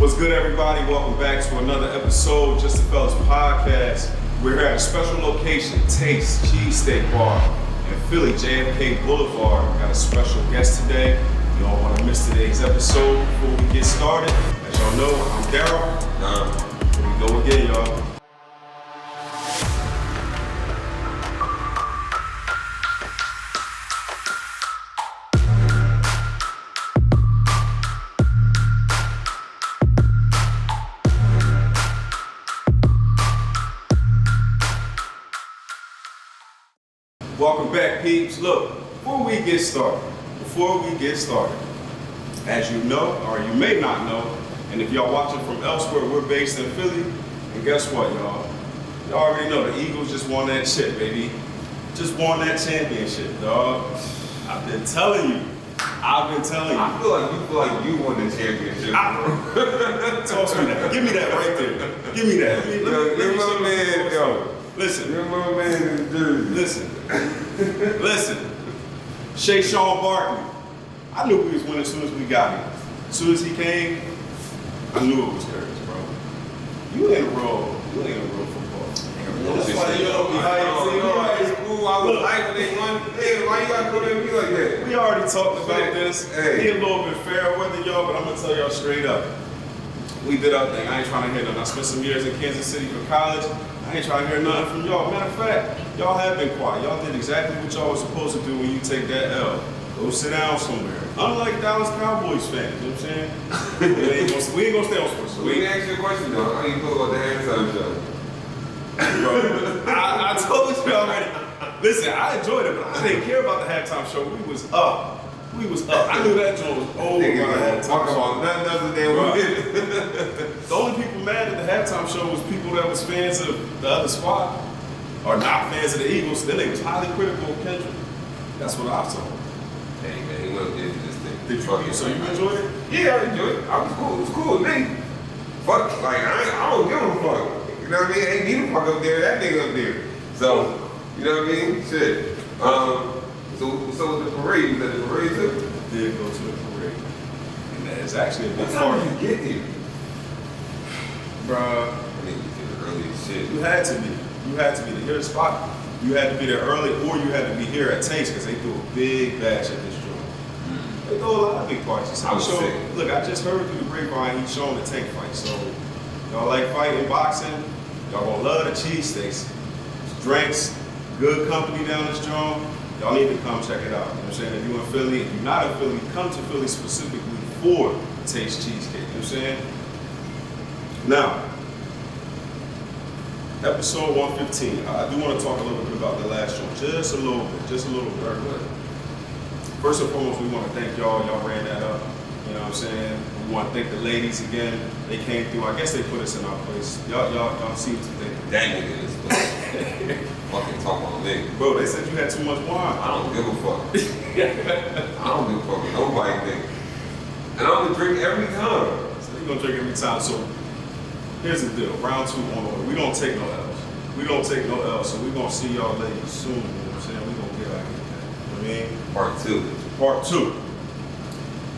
What's good, everybody? Welcome back to another episode, Just the Fellas podcast. We're here at a special location, Taste Cheesesteak Bar in Philly, JFK Boulevard. We got a special guest today. You don't want to miss today's episode. Before we get started, as y'all know, I'm Daryl. Here we go again, y'all. Welcome back, peeps. Look, before we get started, as you know, or you may not know, and if y'all watching from elsewhere, we're based in Philly, and guess what, y'all? Y'all already know the Eagles just won that shit, baby. Just won that championship, dog. I've been telling you. I feel like you won the championship. Toss me that. Give me that right there. Give me that. You're my man, yo. Listen. You're my man in Jersey. Listen. Sean Barkley. I knew we was winning as soon as we got him. As soon as he came, I knew it was Curtis, bro. You ain't a real football. That's why you don't be hyped. It's cool. I was hyped when they won. Hey, why you gotta come at me like that? We already talked about this. Hey. He a little bit fair weather, y'all, but I'm gonna tell y'all straight up. We did our thing. I ain't trying to hear nothing. I spent some years in Kansas City for college. I ain't trying to hear nothing from y'all. Matter of fact, y'all have been quiet. Y'all did exactly what y'all was supposed to do when you take that L. Go sit down somewhere. Unlike Dallas Cowboys fans, you know what I'm saying? we ain't gonna stay on sports. Let me ask you a question, though. How you feel about the halftime show? Bro, I told you already. Listen, I enjoyed it, but I didn't care about the halftime show. We was up. I knew that joint was over by the halftime show. Nothing else than The only people mad at the halftime show was people that was fans of the other squad or not fans of the Eagles. Then they was highly critical of Kendrick. That's what I told. Hey man, he wasn't into this thing. Did you? So you enjoyed it? Yeah, I enjoyed it. I was cool. It was cool with me. Fuck, like I don't give a fuck. You know what I mean? Ain't need a fuck up there. That nigga up there. So, you know what I mean? Shit. So with the parade, you at the parade too? Did go to the parade. And it's actually a big What time did you get here? Bruh. I think you did early as shit. You had to be. To hear the spot. You had to be there early, or you had to be here at Taste, because they threw a big bash at this joint. They throw a lot of big parties. I was sick. Look, I just heard through the grapevine he's showing the tank fight. So y'all like fighting, boxing, y'all gonna love the cheesesteaks. Drinks, good company down this joint. Y'all need to come check it out. You know what I'm saying? If you're in Philly, if you're not in Philly, come to Philly specifically for Taste Cheesecake. You know what I'm saying? Now, episode 115. I do want to talk a little bit about the last show. Just a little bit. But first and foremost, we want to thank y'all. Y'all ran that up. You know what I'm saying? We want to thank the ladies again. They came through. I guess they put us in our place. Y'all seem to think. That nigga is fucking talk on nigga. Bro, they said you had too much wine. I don't give a fuck. I don't give a fuck with nobody nigga. And I'm gonna drink every time. So you're going to drink every time. So here's the deal. Round 2 on order. We don't take no L's. So we're going to see y'all ladies soon. You know what I'm saying? We're going to get out of here. You know what I mean? Part 2.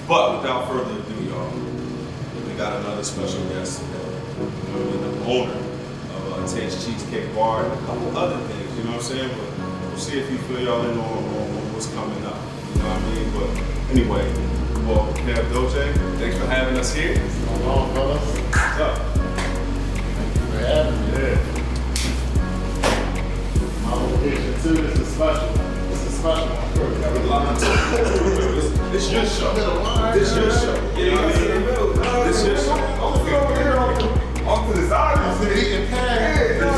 But without further ado, y'all, we got another special guest today. You know, the owner of Taste Cheesecake Bar and a couple other things, you know what I'm saying? But we'll see if you feel y'all in on what's coming up. You know what I mean? But anyway, welcome Kevin Dolce. Thanks for having us here. What's going on, fellas? What's up? Thank you for having me. Yeah. My location too, this is special. It's your show. This your show. You know what I mean? This your show. Off to the side. Sit eating pan. No.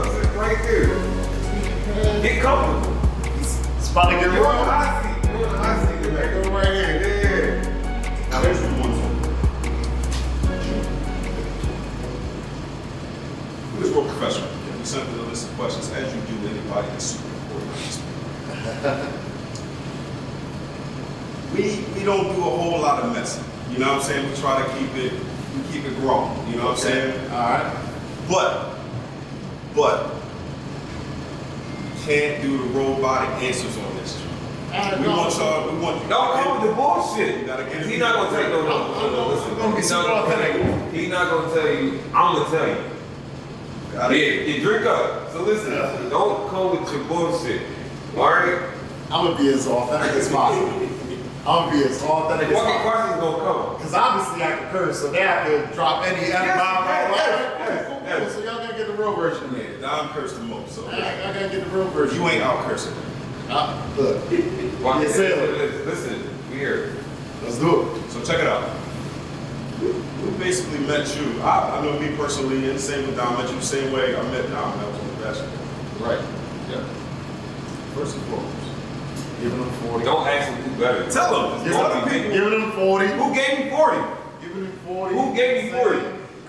Sit right there. Get comfortable. It's about to get You're on the wrong. hot seat. Today. Go right here. Yeah. Now here's the one. We're real professional. We sent a list of questions as you do anybody that's super important. We don't do a whole lot of messing. You know what I'm saying? We try to keep it grown. You know what I'm saying? All right. But we can't do the robotic answers on this. We want y'all. We want you. Don't come with the bullshit. You gotta get it. He's not gonna tell you. No. Listen, he's not gonna tell you. He's not gonna tell you. I'm gonna tell you. Yeah, drink up. So listen, don't come with your bullshit. All right? I'm gonna be as authentic as possible. I'm gonna be as authentic as What possible. questions gonna come? Because obviously I can curse, so now I can drop any F-bomb. Yes. So y'all gotta get the real version. Yeah, Don cursed the most. So I gotta get the real version. you ain't out cursing. Look, Watch yes, it. Listen, we here. let's do it. So check it out. We basically met you. I know me personally, and same with Don. Met you the same way I met Don when I was on the basketball. Right. Yeah. First and foremost. Giving them 40. Don't ask him who better. Tell them. Giving Tell the people. Giving them 40. Who gave me 40? Giving them 40. Who gave me 40?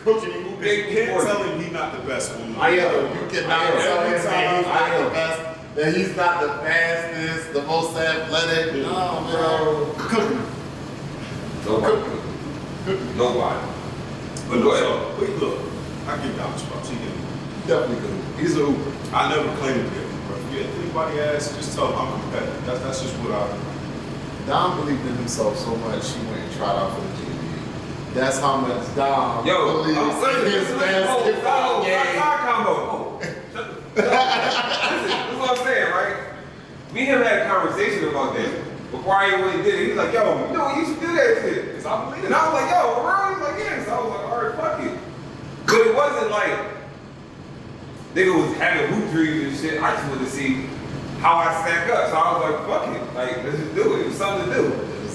Coaching him. Who gave You me can't 40? tell him he's not the best one. I am. You cannot I am. tell him Every time that he's not the best. That he's not the fastest, the most athletic. No, bro. Cooking. Nobody. But look, look, I give Don his props. He can. Definitely good. He's a Uber. I never claimed to be a Uber. If anybody asks, just tell them I'm competitive. That's just what I. Dom believed in himself so much he went and tried out for the GD. That's how much Dom believes in his basketball game. Combo. Listen, this is what I'm saying, right? Me and him had a conversation about that. Before I even really did it, he was like, yo, you know, you should do that shit. Cause I believe it. And I was like, yo, for real? He's like, yeah. So I was like, all right, fuck it. But it wasn't like, nigga was having hoop dreams and shit. I just wanted to see how I stack up. So I was like, fuck it. Like, let's just do it. It was something to do.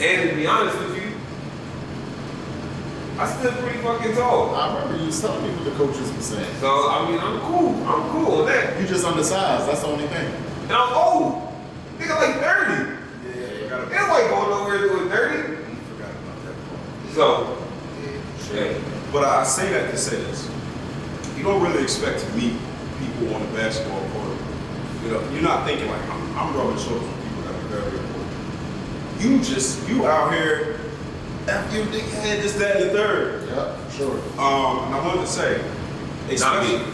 And to be honest with you, I stood pretty fucking tall. I remember you was telling me what the coaches were saying. So, I mean, I'm cool. I'm cool with that. You just undersized, that's the only thing. And I'm old. Nigga like 30. Yeah, Ain't like going nowhere doing 30. forgot about that part. So, yeah. But I say that to say this. You don't really expect to meet people on the basketball court. You know, you're not thinking like, I'm rubbing shoulders with people that are very important. You out here, F you, dickhead, this, that, and the third. Yeah, sure. And I wanted to say, Not especially, me.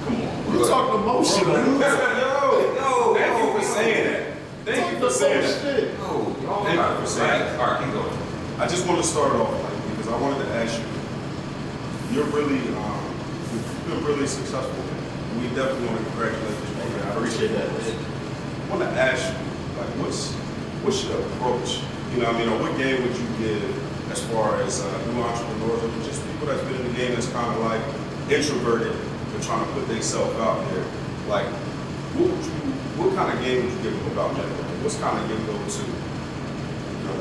come on. You talking emotional. Yo, thank you for saying that. Thank you for saying that. Shit. Oh, y'all Thank got you for it. saying that. All right, keep going. I just want to start off like, because I wanted to ask you, you're really, you've been really successful. And we definitely want to congratulate you. I appreciate that. I want to ask you, like, what's your approach? You know what I mean? Or what game would you give as far as new entrepreneurs or just people that's been in the game that's kind of like introverted but trying to put themselves out there? Like, what kind of game would you give them about that? What's kind of game go to? You know,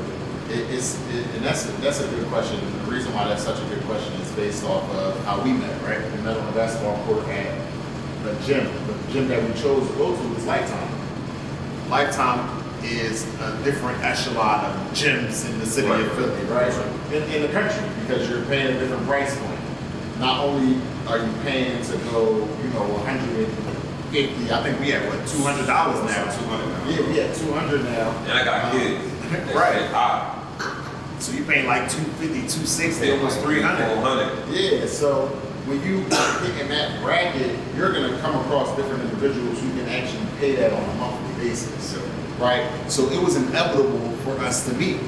And that's a good question. And the reason why that's such a good question is based off of how we met, right? We met on a basketball court at the gym. The gym that we chose to go to was Lifetime. Lifetime is a different echelon of gyms in the city of Philly, right? In the country, because you're paying a different price point. Not only are you paying to go, 150, I think we at what, $200 now? 200 now. Yeah, we at 200 now. And I got kids. Right. So you paying like 250, 260, almost 300. 400. Yeah, so when you pick in that bracket, you're gonna come across different individuals who can actually pay that on a monthly basis, right? So it was inevitable for us to meet.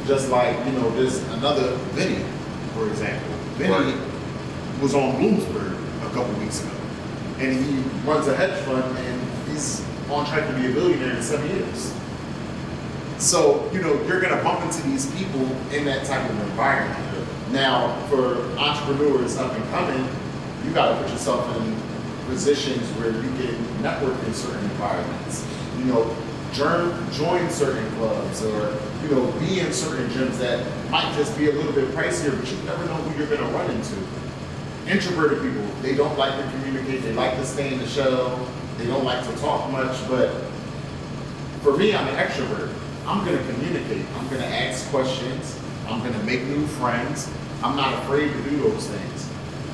Just like, there's another Vinny, for example. Vinny was on Bloomsburg a couple weeks ago. And he runs a hedge fund and he's on track to be a billionaire in 7 years. So, you're gonna bump into these people in that type of environment. Now, for entrepreneurs up and coming, you gotta put yourself in positions where you can network in certain environments. Join certain clubs or, be in certain gyms that might just be a little bit pricier, but you never know who you're gonna run into. Introverted people, they don't like to communicate, they like to stay in the shell, they don't like to talk much, but for me, I'm an extrovert. I'm gonna communicate, I'm gonna ask questions, I'm gonna make new friends. I'm not afraid to do those things.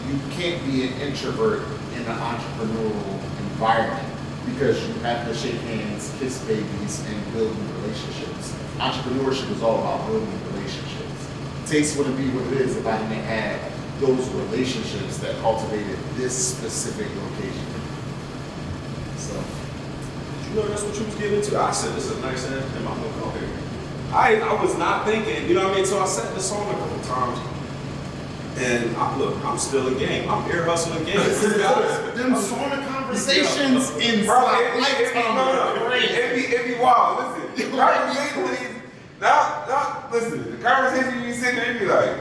You can't be an introvert in an entrepreneurial environment because you have to shake hands, kiss babies, and build new relationships. Entrepreneurship is all about building relationships. Taste wouldn't be what it is if I didn't have those relationships that cultivated this specific location. So, you know that's what you was getting into? I said, this is a nice ass gym. I'm gonna go here. I was not thinking, you know what I mean? So I sat this on a couple times. And I'm still in game. I'm ear hustling game. Them sauna conversations in lifetime. It be wild. Listen, the conversations, listen, the conversation you sitting there, you be like,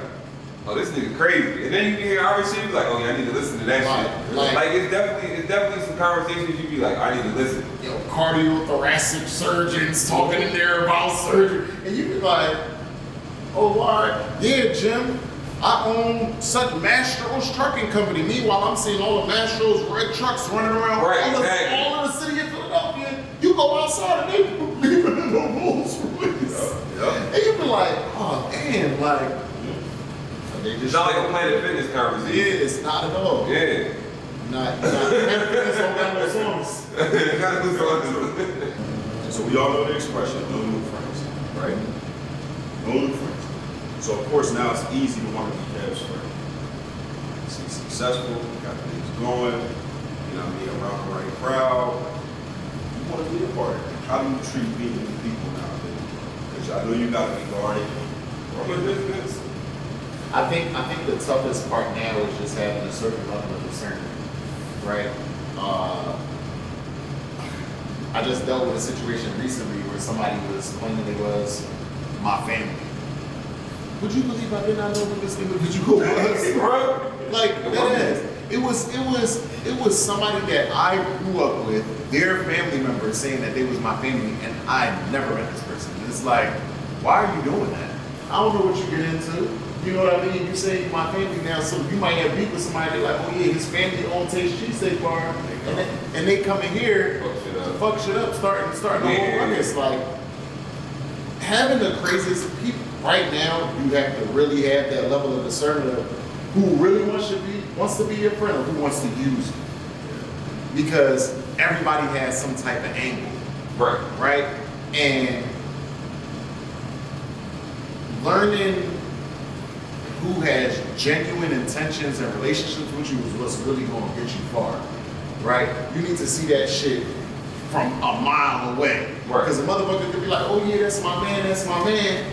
oh, this nigga crazy. And then you can hear our shit, you be like, oh yeah, I need to listen to that shit. Like it's definitely some conversations you be like, I need to listen. Yo, cardiothoracic surgeons talking in there about surgery. And you be like, oh, why? Yeah, Jim. I own such Mastro's trucking company. Meanwhile, I'm seeing all the Mastro's red trucks running around all in the city of Philadelphia. You go outside and they leaving in the Rolls Royce. And you be like, oh damn, like they just it's not like a Planet Fitness conversation. Yeah, it's not at all. Yeah. Not Planet Fitness don't got no songs. So we all know the expression, no new friends, right? No new friends. So of course now it's easy to want to be Kev's friend. He's successful, got things going, you know what I mean, around the right crowd. You want to be a part of it. How do you treat meeting new people nowadays? Because I know you got to be guarded. I think the toughest part now is just having a certain level of discernment, right? I just dealt with a situation recently where somebody was claiming it was my family. Would you believe I did not know who this individual was? Like that is. It was somebody that I grew up with, their family members saying that they was my family, and I never met this person. And it's like, why are you doing that? I don't know what you get into. You know what I mean? You say my family now, so you might have beef with somebody. They're like, oh yeah, his family owns Taste Cheesesteak Bar, and they come in here to fuck shit up, starting the whole run. It's like having the craziest people. Right now, you have to really have that level of discernment of who really wants to be your friend or who wants to use you. Because everybody has some type of angle. Right? And learning who has genuine intentions and relationships with you is what's really going to get you far. Right? You need to see that shit from a mile away. Because a motherfucker could be like, oh yeah, that's my man, that's my man.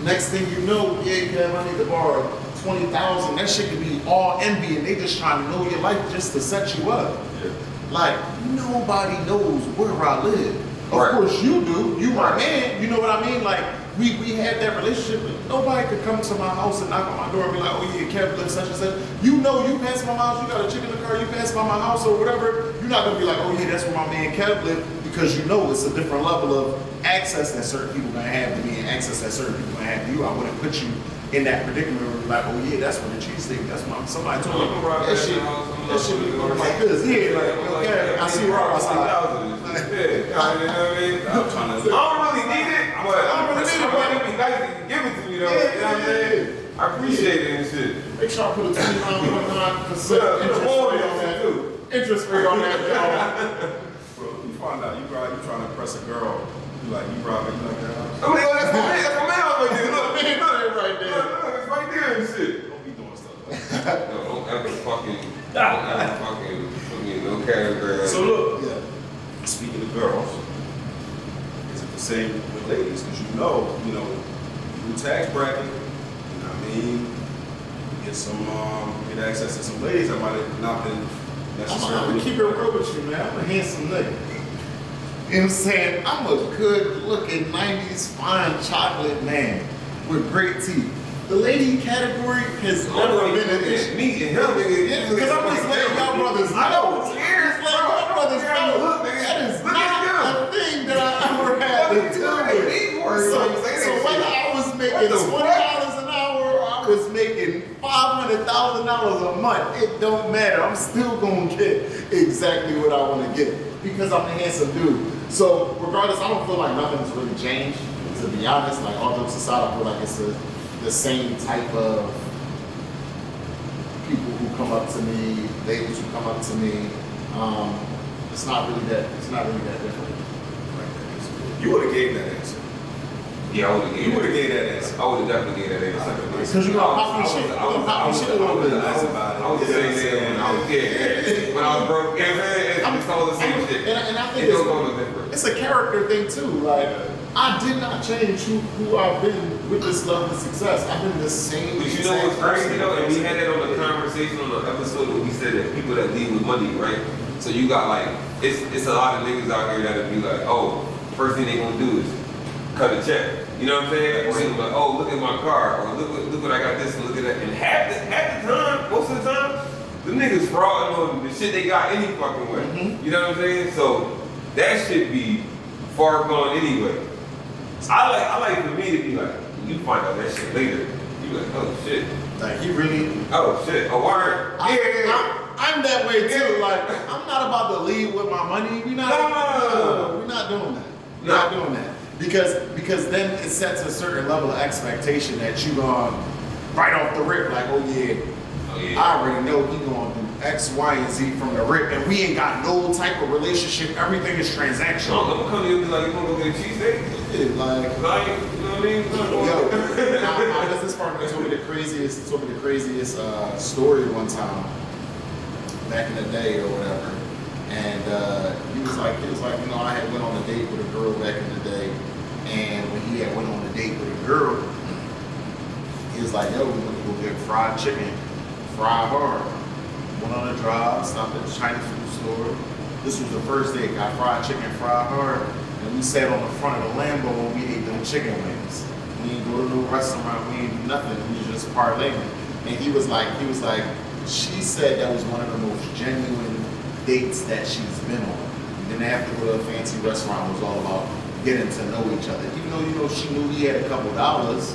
Next thing you know, yeah, Kev, I need to borrow 20,000. That shit could be all envy, and they just trying to know your life just to set you up. Yeah. Like nobody knows where I live. Of course you do. You my man. You know what I mean? Like we had that relationship. But nobody could come to my house and knock on my door and be like, oh yeah, Kev lives such and such. You know, you pass my house. You got a chick in the car. You pass by my house or whatever. You're not gonna be like, oh yeah, that's where my man Kev lives, because you know it's a different level of access that certain people gonna have to me and access that certain people gonna have to you. I wouldn't put you in that predicament where you're like, oh yeah, that's where the cheesesteak, that's my, somebody told me that shit be going like this. Yeah, like, okay, I see where I was like, you know what I mean? I don't really need it, but it'd be nice if you give it to me though. You know what I'm saying? I appreciate it and shit. Make sure I put a 29.9% interest rate on that, y'all. Bro, you find out you trying to impress a girl. You like that house. I mean, that's my man right there. Look, right there. Look, it's right there and shit. Don't be doing stuff like that. No, don't ever fucking put me in no category. So look, speaking of girls, is it the same with ladies? Because you know, new tax bracket, you know what I mean? Get access to some ladies that might have not been necessarily. I'm gonna keep it real with you, man. I'm a handsome nigga. You know what I'm saying? I'm a good looking 90s fine chocolate man with great teeth. The lady category has never been an issue. Me and him, nigga. Because I'm just letting y'all brothers know. I don't care. Y'all brothers know. That is not a thing that I ever had to deal with. So whether I was making $20 an hour or I was making $500,000 a month, it don't matter. I'm still gonna get exactly what I want to get because I'm a handsome dude. So regardless, I don't feel like nothing's really changed. To be honest, like all jokes aside, I feel like it's the same type of people who come up to me, ladies who come up to me. It's not really that different. You would have gave that answer. Yeah, I would have You would have gave that answer. I would have definitely gave that answer. Because you gonna pop your shit. You gonna pop your shit a little bit. I was saying that when I was when I was broke. You know what I'm saying? It's all the same shit. And I think It don't go no different. it's a character thing too. Like, I did not change who I've been with this level of success. I've been the same. But you know what's crazy though? And we had that on the conversation on the episode where we said that people that lead with money, right? So you got like, it's a lot of niggas out here that'll be like, oh, first thing they gonna do is cut a check. You know what I'm saying? Or they gonna be like, oh, look at my car, or look what I got this and look at that. And half the time, most of the time, the niggas frauding on the shit they got any fucking way. Mm-hmm. You know what I'm saying? So that should be far gone anyway. I like for me to be like, you find out that shit later. You be like, oh shit. Like, he really. Oh shit. Oh, word. I'm that way too. Like, I'm not about to lead with my money. We're not doing that. We're not doing that. Because then it sets a certain level of expectation that you gonna right off the rip, like, oh yeah, I already know he gonna do X, Y, and Z from the rip, and we ain't got no type of relationship. Everything is transactional. I'm gonna come to you and be like, you wanna go get a cheesesteak? Yeah, like, you know what I mean? Yo, my business partner told me the craziest story one time back in the day or whatever. And he was like, you know, I had went on a date with a girl back in the day, and when he had went on a date with a girl, he was like, yo, we went to go get fried chicken, fried hard. Went on a drive, stopped at the Chinese food store. This was the first day, got fried chicken, fried hard, and we sat on the front of the Lambo when we ate them chicken wings. We didn't go to no restaurant, we didn't do nothing, we was just parlaying. And he was like, she said that was one of the most genuine dates that she's been on. And then after the fancy restaurant was all about getting to know each other. Even though, you know, she knew he had a couple dollars,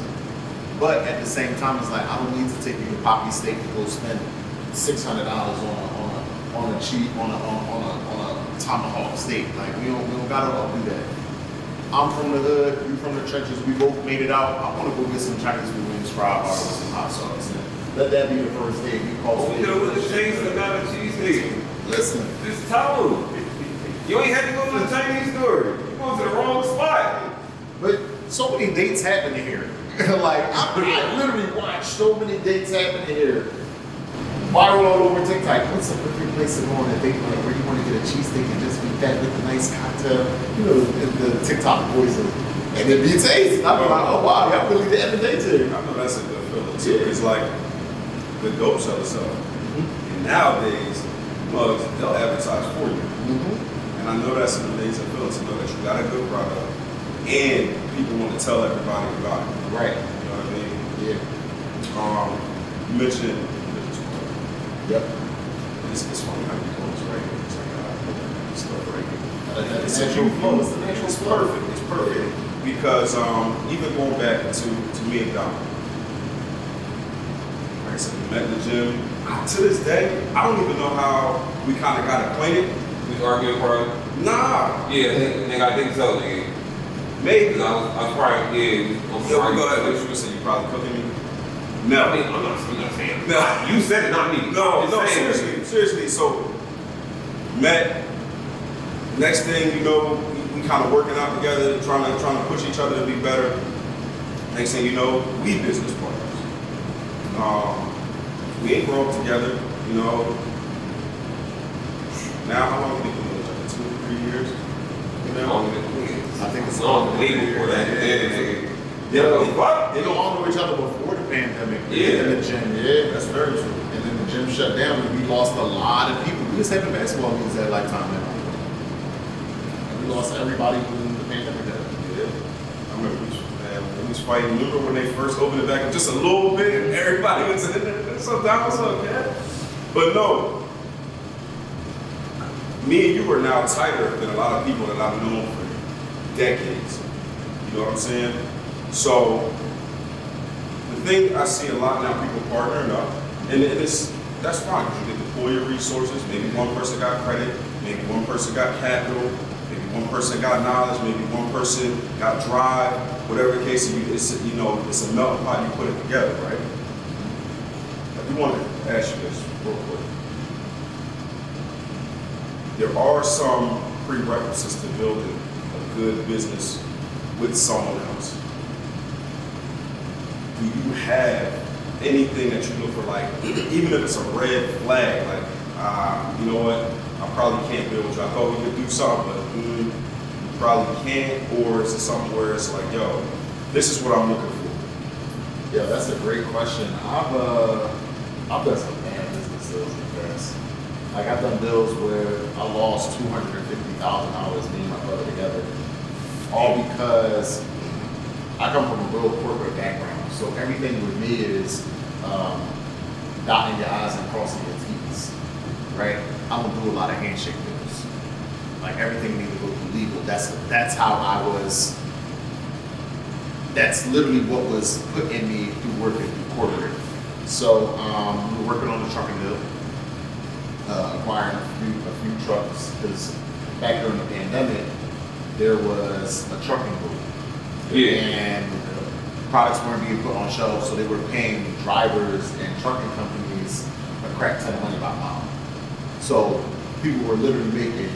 but at the same time, it's like, I don't need to take you to Poppy Steak to go spend $600 on a tomahawk steak. Like, we don't gotta all do that. I'm from the hood, you from the trenches, we both made it out. I wanna go get some Chinese food wings, fried hard with some hot sauce. And let that be the first day. You call you know what the change is not a cheesesteak. Listen. Just tell them. You ain't had to go to the Chinese store. You going to the wrong spot. But so many dates happen here. Like, I literally watched so many dates happen here. Viral all over TikTok. What's a perfect place to go on a date night where you want to get a cheesesteak and just be fat with a nice cocktail? You know, the TikTok boys and it be tasty. I'm like, oh wow, y'all really the other day too. I know that's a good feeling too. It's like the dope seller stuff. And nowadays, mugs, they'll advertise for you. And I know that's an amazing feeling to know that you got a good product and people want to tell everybody about it. Right. You know what I mean? Yeah. You mentioned business partner. Yep. It's funny how you go this right here. It's like, stuff right here. It's natural flow. It's the natural It's flow. perfect. It's perfect. Because even going back to me and Dom, like I said, we met in the gym. To this day, I don't even know how we kind of got acquainted. We was arguing probably? Nah. Yeah, nigga, I think so, nigga. Maybe. I was probably, yeah. Yo, we go ahead. What you say? You probably cooking me? No. I mean, I'm not saying. No. You said it, not me. No, Just saying. seriously. So, met. Next thing you know, we kind of working out together, trying to push each other to be better. Next thing you know, we business partners. We ain't grown up together, you know. Now, how long have we been with each other? 2 or 3 years? You know? I think it's long way before that. Yeah. They don't know each other before the pandemic. Yeah. In the gym, yeah, that's very true. And then the gym shut down and we lost a lot of people. We just having basketball games at Lifetime now. And we lost everybody when the pandemic happened. Yeah. I remember we was fighting. Remember when they first opened it back up just a little bit and everybody was in there. So that was okay. But no. Me and you are now tighter than a lot of people that I've known for decades. You know what I'm saying? So the thing I see a lot now, people partnering up, and that's fine because you can deploy your resources. Maybe one person got credit, maybe one person got capital, maybe one person got knowledge, maybe one person got drive, whatever the case is. It's a melting pot. You put it together, right? I do want to ask you this real quick. There are some prerequisites to building a good business with someone else. do you have anything that you look for, like, even if it's a red flag, like, you know what, I probably can't build with you. I thought we could do something, but you probably can't, or is it something where it's like, yo, this is what I'm looking for? Yeah, that's a great question. I've done some bad business deals in the past. Like I've done deals where I lost $250,000, me and my brother together, all because I come from a real corporate background. So everything with me is dotting your I's and crossing your T's, right? I'm gonna do a lot of handshake deals. Like everything needs to go through legal. That's how I was. That's literally what was put in me through working through corporate. So we were working on the trucking deal, acquiring a few trucks, because back during the pandemic, there was a trucking boom. Yeah. And products weren't being put on shelves, so they were paying drivers and trucking companies a crap ton of money by mile. So people were literally making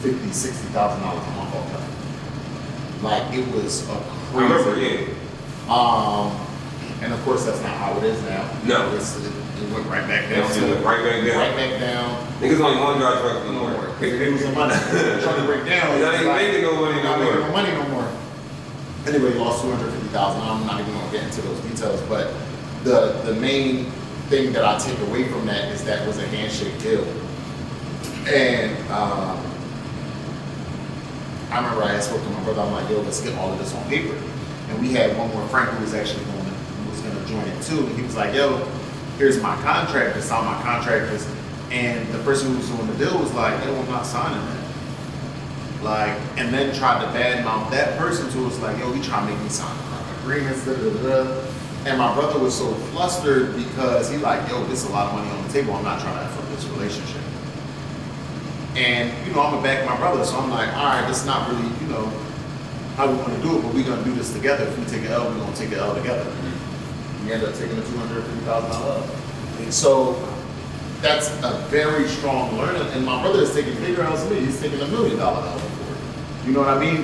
$50,000, $60,000 a month off that. Like it was a crazy. I remember, yeah. And of course that's not how it is now. No. It went right back down. It went right back down. Right back down. Niggas only one drive trucks no more. It was the money. Trying to break down. You're not even making no money no Not making no more. money no more. Anyway, lost $250,000. I'm not even gonna get into those details, but the main thing that I take away from that is that was a handshake deal. And I remember I had spoke to my brother. I'm like, yo, let's get all of this on paper. And we had one more friend who was actually going to join it too. And he was like, yo, here's my contract. This is how my contract is. And the person who was doing the deal was like, yo, I'm not signing that. Like, and then tried to badmouth that person too. Was like, yo, he trying to make me sign agreements, da da da. And my brother was so flustered because he like, yo, this is a lot of money on the table. I'm not trying to F up this relationship. And, you know, I'm gonna back my brother, so I'm like, all right, this is not really, you know, how we want to do it, but we're gonna do this together. If we take an L, we're gonna take an L together. We end up taking a $250,000 L. And so that's a very strong learning. And my brother is taking bigger L's than me. He's taking $1 million L before. You know what I mean?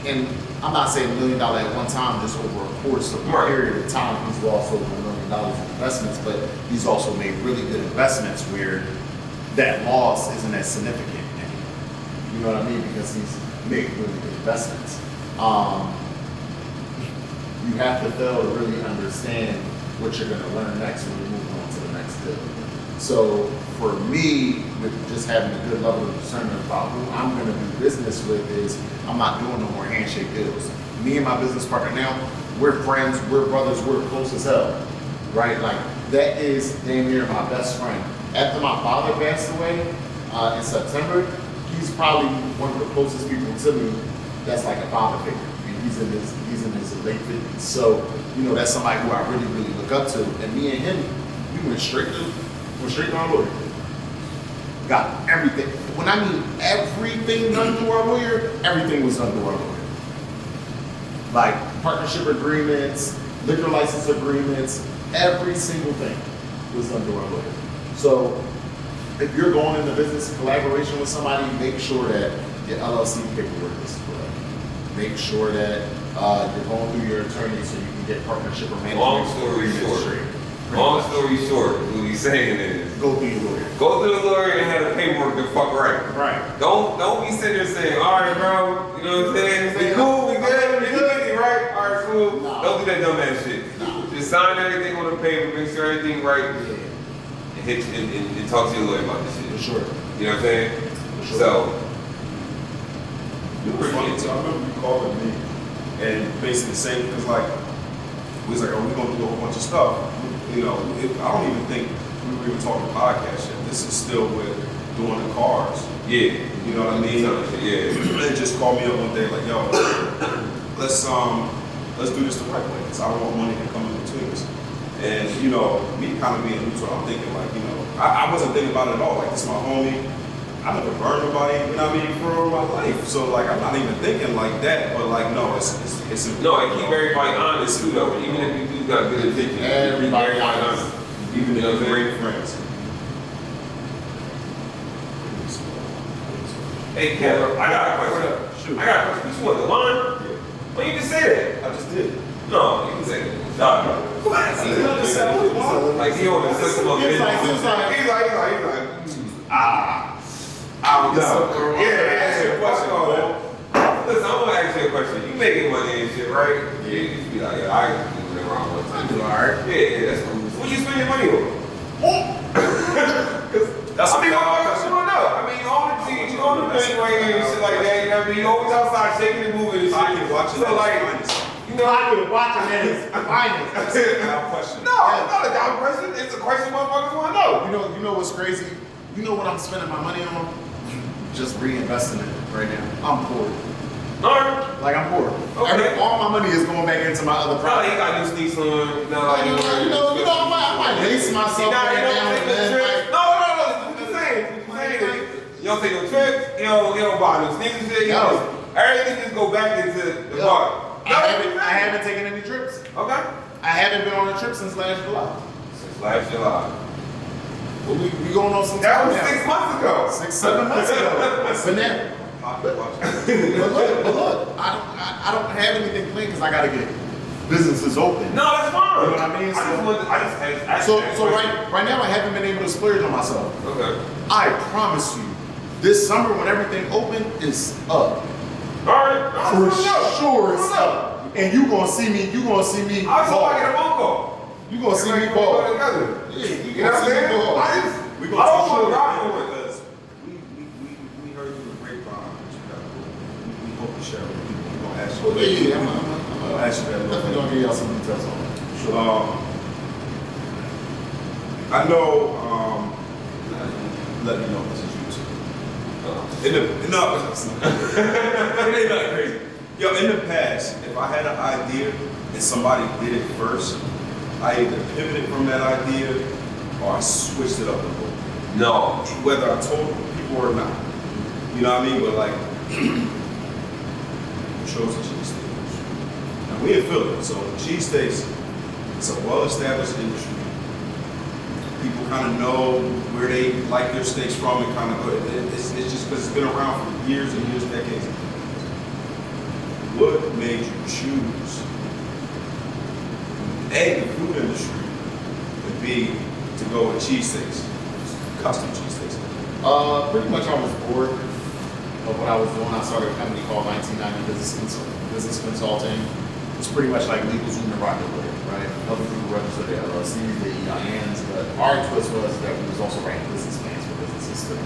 And I'm not saying $1 million at one time, just over a course of a period of time. He's lost over $1 million in investments, but he's also made really good investments where that loss isn't as significant anymore. You know what I mean? Because he's made really good investments. You have to fail to really understand what you're going to learn next when you move on to the next deal. So for me, with just having a good level of discernment about who I'm going to do business with is I'm not doing no more handshake deals. Me and my business partner now, we're friends, we're brothers, we're close as hell, right? Like that is damn near my best friend. After my father passed away in September, he's probably one of the closest people to me that's like a father figure. And he's in his late 50s. So, you know, that's somebody who I really, really look up to. And me and him, we went straight to our lawyer. Got everything. When I mean everything done through our lawyer, everything was done through our lawyer. Like partnership agreements, liquor license agreements, every single thing was done through our lawyer. So if you're going into business collaboration with somebody, make sure that your LLC paperwork is correct. Make sure that you're going through your attorney so you can get partnership or management. Long story short, what he's saying is go through your lawyer. Go through the lawyer and have the paperwork the fuck right. Right. Don't be sitting there saying, all right, bro, you know what I'm saying? Say, cool, we good, right? All right, cool. Nah. Don't do that dumbass shit. Nah. Just sign everything on the paper, make sure everything right. And talk to your lawyer about this shit. For sure. You know what I'm saying? For sure. So, It was funny too. I remember you calling me and basically saying, because like, we was like, oh, we're gonna do a whole bunch of stuff. You know, I don't even think we were even talking podcast yet. This is still with doing the cars. yeah. You know what I mean? Yeah. They just called me up one day like, yo, let's do this the right way. Cause I don't want money to come in between us. And you know, me kind of being neutral, I'm thinking like, you know, I wasn't thinking about it at all. Like this is my homie. I never burned nobody, you know what I mean, for my life. So like, I'm not even thinking like that. But like, no, it's No, and keep everybody honest too, though. Even if you do got good intentions, Everybody honest. even if You know what I'm they're saying? great friends. Hey, Kevin, I got a question. Shoot. I got a question. You want the line? Yeah. Well, you can say that. I just did. No, you can say that. Nah. Like he on the system of business. He's like, I don't know. Yeah, question on that. Listen, I'm gonna ask you a question. You making money and shit, right? Yeah. You just be like, yeah, I can do it around one time. Alright. Yeah, that's cool. So what you spend your money on? That's I mean, what else you wanna know? I mean, you on the TV, you on the thing right here and shit like that. You know what I mean? You always outside shaking and moving and shit. Pocket watching so like, you know, Pocket watching that is finest. That's a dumb question. No, it's not a dumb question. It's a question motherfuckers wanna know. You know what's crazy? You know what I'm spending my money on? Just reinvesting it right now. I'm poor. Alright. Like I'm poor. Okay. All my money is going back into my other Probably property. you got new sneaks on. You know, I might lace myself right now and then. Like, No. What you saying? You don't take no trips. You don't buy no sneakers and shit. Everything just go back into the bar. I haven't taken any trips. Okay. I haven't been on a trip since last July. Since last July. Well, we going on some That time was now. 6 months ago. 6-7 months ago. But now. Pocket watching. But look, I don't have anything planned because I gotta get businesses open. No, that's fine. You know what I mean? So right now I haven't been able to splurge on myself. Okay. I promise you, this summer when everything open is up. Alright. For sure it's up. And you gonna see me. I'll just get a phone call. You gonna see me ball. Together. Yeah, you You know what I'm saying? ball. We I gonna don't talk want to about rock it with it. because we heard you the grapevine. We hope to share with people. We gonna ask you. Yeah, I'm gonna ask you that. definitely gonna give y'all some details on it. Sure. I know. Let me know if this is YouTube. It ain't nothing crazy. Yo, in the past, if I had an idea and somebody did it first, I either pivoted from that idea or I switched it up a little. No. Whether I told people or not. You know what I mean? But like, chose the cheesesteaks. Now we in Philly, so cheesesteaks, it's a well-established industry. People kind of know where they like their steaks from and kind of go. It's just because it's been around for years and years, decades. What made you choose A, the food industry, and B, to go with cheesesteaks, custom cheesesteaks? Pretty much I was bored of what I was doing. I started a company called 1990 Business Consulting. It's pretty much like LegalZoom and Rocketware, right? Other people register their LLCs, their EINs, but our twist was that we was also writing business plans for businesses too,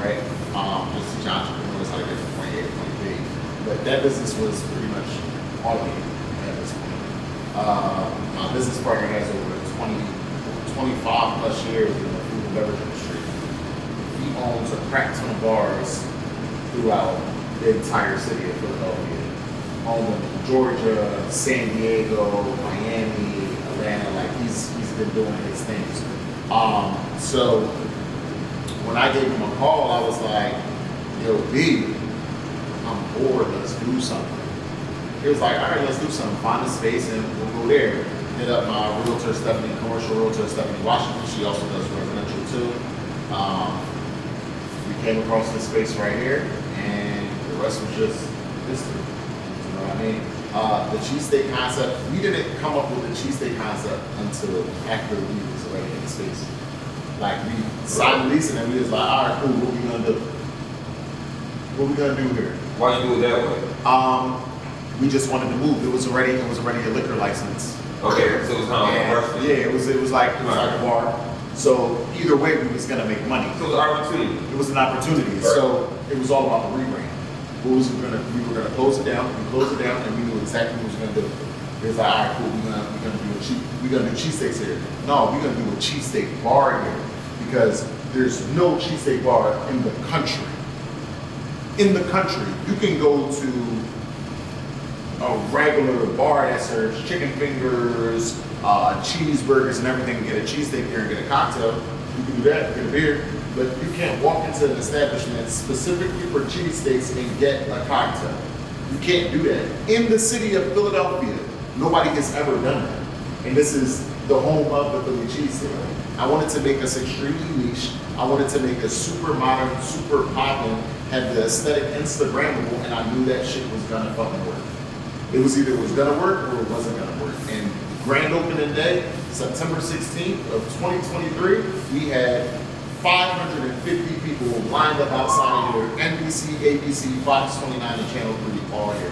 right? Just teach entrepreneurs how to get from point A to point B. But that business was pretty much automated at this point. My business partner has over 25 plus years in the food and beverage industry. He owns a crap ton of bars throughout the entire city of Philadelphia. Owned in Georgia, San Diego, Miami, Atlanta. Like he's been doing his things. So when I gave him a call, I was like, "Yo, B, I'm bored. Let's do something." He was like, "All right, let's do something. Find a space and we'll go there." Hit up my realtor, commercial realtor, Stephanie Washington. She also does residential too. We came across this space right here, and the rest was just history. You know what I mean? The cheesesteak concept, we didn't come up with the cheesesteak concept until after we was already in the space. Like we signed the lease and then we was like, all right, cool, what we gonna do? What we gonna do here? Why you do it that way? We just wanted to move. It was already a liquor license. Okay, so it was kind of like a rush. Yeah, it was like a bar. So either way, we was gonna make money. So it was an opportunity. It was an opportunity. Right. So it was all about the rebrand. We were gonna close it down. We closed it down, and we knew exactly what we was gonna do. It was like, all right, cool. We're gonna do cheesesteaks here. No, we're gonna do a cheesesteak bar here because there's no cheesesteak bar in the country. In the country, you can go to a regular bar that serves chicken fingers, cheeseburgers, and everything, and get a cheesesteak here and get a cocktail. You can do that, get a beer. But you can't walk into an establishment specifically for cheesesteaks and get a cocktail. You can't do that. In the city of Philadelphia, nobody has ever done that. And this is the home of the Philly cheesesteak. I wanted to make us extremely niche. I wanted to make us super modern, super poppin', have the aesthetic Instagrammable, and I knew that shit was gonna fucking work. It was either it was gonna work or it wasn't gonna work. And grand opening day, September 16th of 2023, we had 550 people lined up outside of here. NBC, ABC, Fox 29, and Channel 3 all here.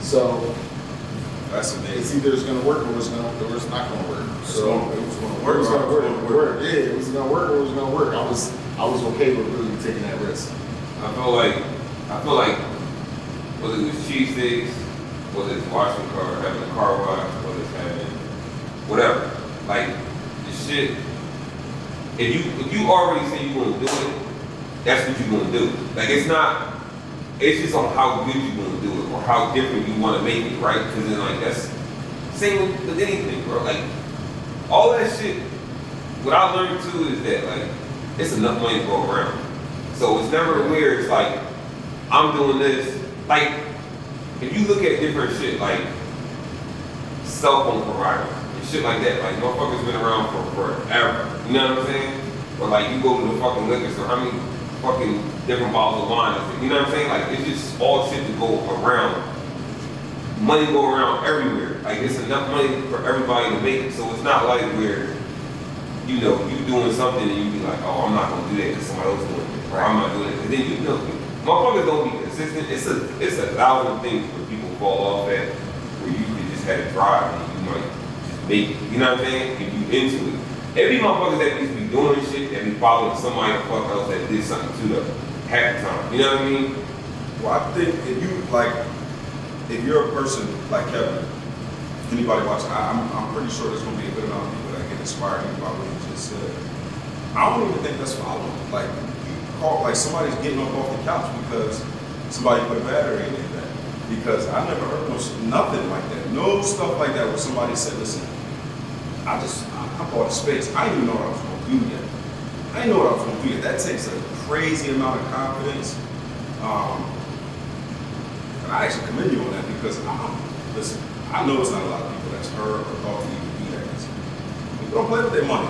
So That's it's amazing. either it's gonna work or it's not gonna work. So it was gonna it work. was gonna work. Yeah, it was gonna work or it was gonna work. I was okay with really taking that risk. I feel like whether it was cheesesteaks, whether it's washing car, having a car wash, whether it's having whatever, like the shit. If you already say you want to do it, that's what you want to do. Like it's just on how good you want to do it or how different you want to make it, right? Because then like that's same with anything, bro. Like all that shit. What I learned too is that like it's enough money to go around. So it's never where it's like I'm doing this. Like if you look at different shit like cell phone providers and shit like that, like motherfuckers been around for forever. You know what I'm saying? Or like you go to the fucking liquor store, how many fucking different bottles of wine is it? You know what I'm saying? Like it's just all shit to go around. Money go around everywhere. Like it's enough money for everybody to make it. So it's not like where you know you doing something and you be like, oh, I'm not gonna do that because somebody else doing it, or I'm not doing it. And then you know, motherfuckers don't be consistent. It's a thousand things where people fall off at where you can just have a drive and you might just make it. You know what I'm saying? If you into it. Every motherfucker that needs to be doing shit and be following somebody the fuck else that did something to them half the time. You know what I mean? Well, I think if you're a person like Kevin, anybody watching, I'm pretty sure there's gonna be a good amount of people that get inspired by what you just said. I don't even think that's following. Like you call like somebody's getting up off the couch because somebody put a battery in it. Because I never heard nothing like that. No stuff like that where somebody said, listen, I bought a space. I didn't even know what I was gonna do yet. I didn't know what I was gonna do yet. That takes a crazy amount of confidence. And I actually commend you on that because listen, I know it's not a lot of people that's heard or thought to even do that. People don't play with their money.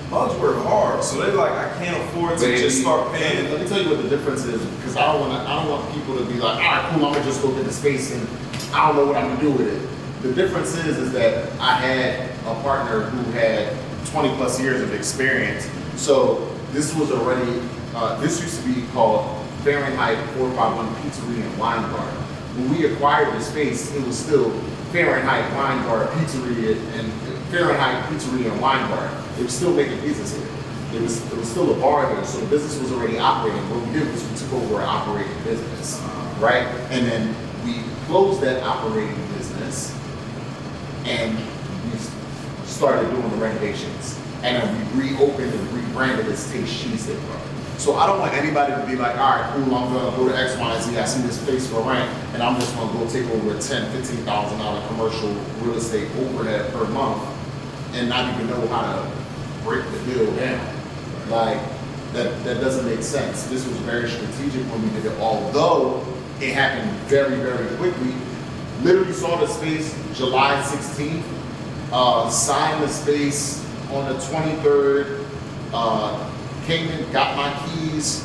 Mugs work hard, so they're like, I can't afford to just start paying. Let me tell you what the difference is, because I don't want people to be like, all right, cool, I'm gonna just go get the space and I don't know what I'm gonna do with it. The difference is that I had a partner who had 20 plus years of experience. So this was already, this used to be called Fahrenheit 451 Pizzeria and Wine Bar. When we acquired the space, it was still Fahrenheit Wine Bar, Pizzeria, and Fahrenheit Pizzeria and Wine Bar. They were still making pizzas here. It was still a bar here, so the business was already operating. What we did was we took over an operating business, right? And then we closed that operating business and we started doing the renovations. And then we reopened and rebranded as Taste Cheesesteak Bar. So I don't want anybody to be like, all right, cool, I'm gonna go to X, Y, and Z, I see this place for rent, and I'm just gonna go take over a $10,000, $15,000 commercial real estate overhead per month and not even know how to break the deal down. Like, that doesn't make sense. This was very strategic when we did it, although it happened very, very quickly. Literally saw the space July 16th, signed the space on the 23rd, came in, got my keys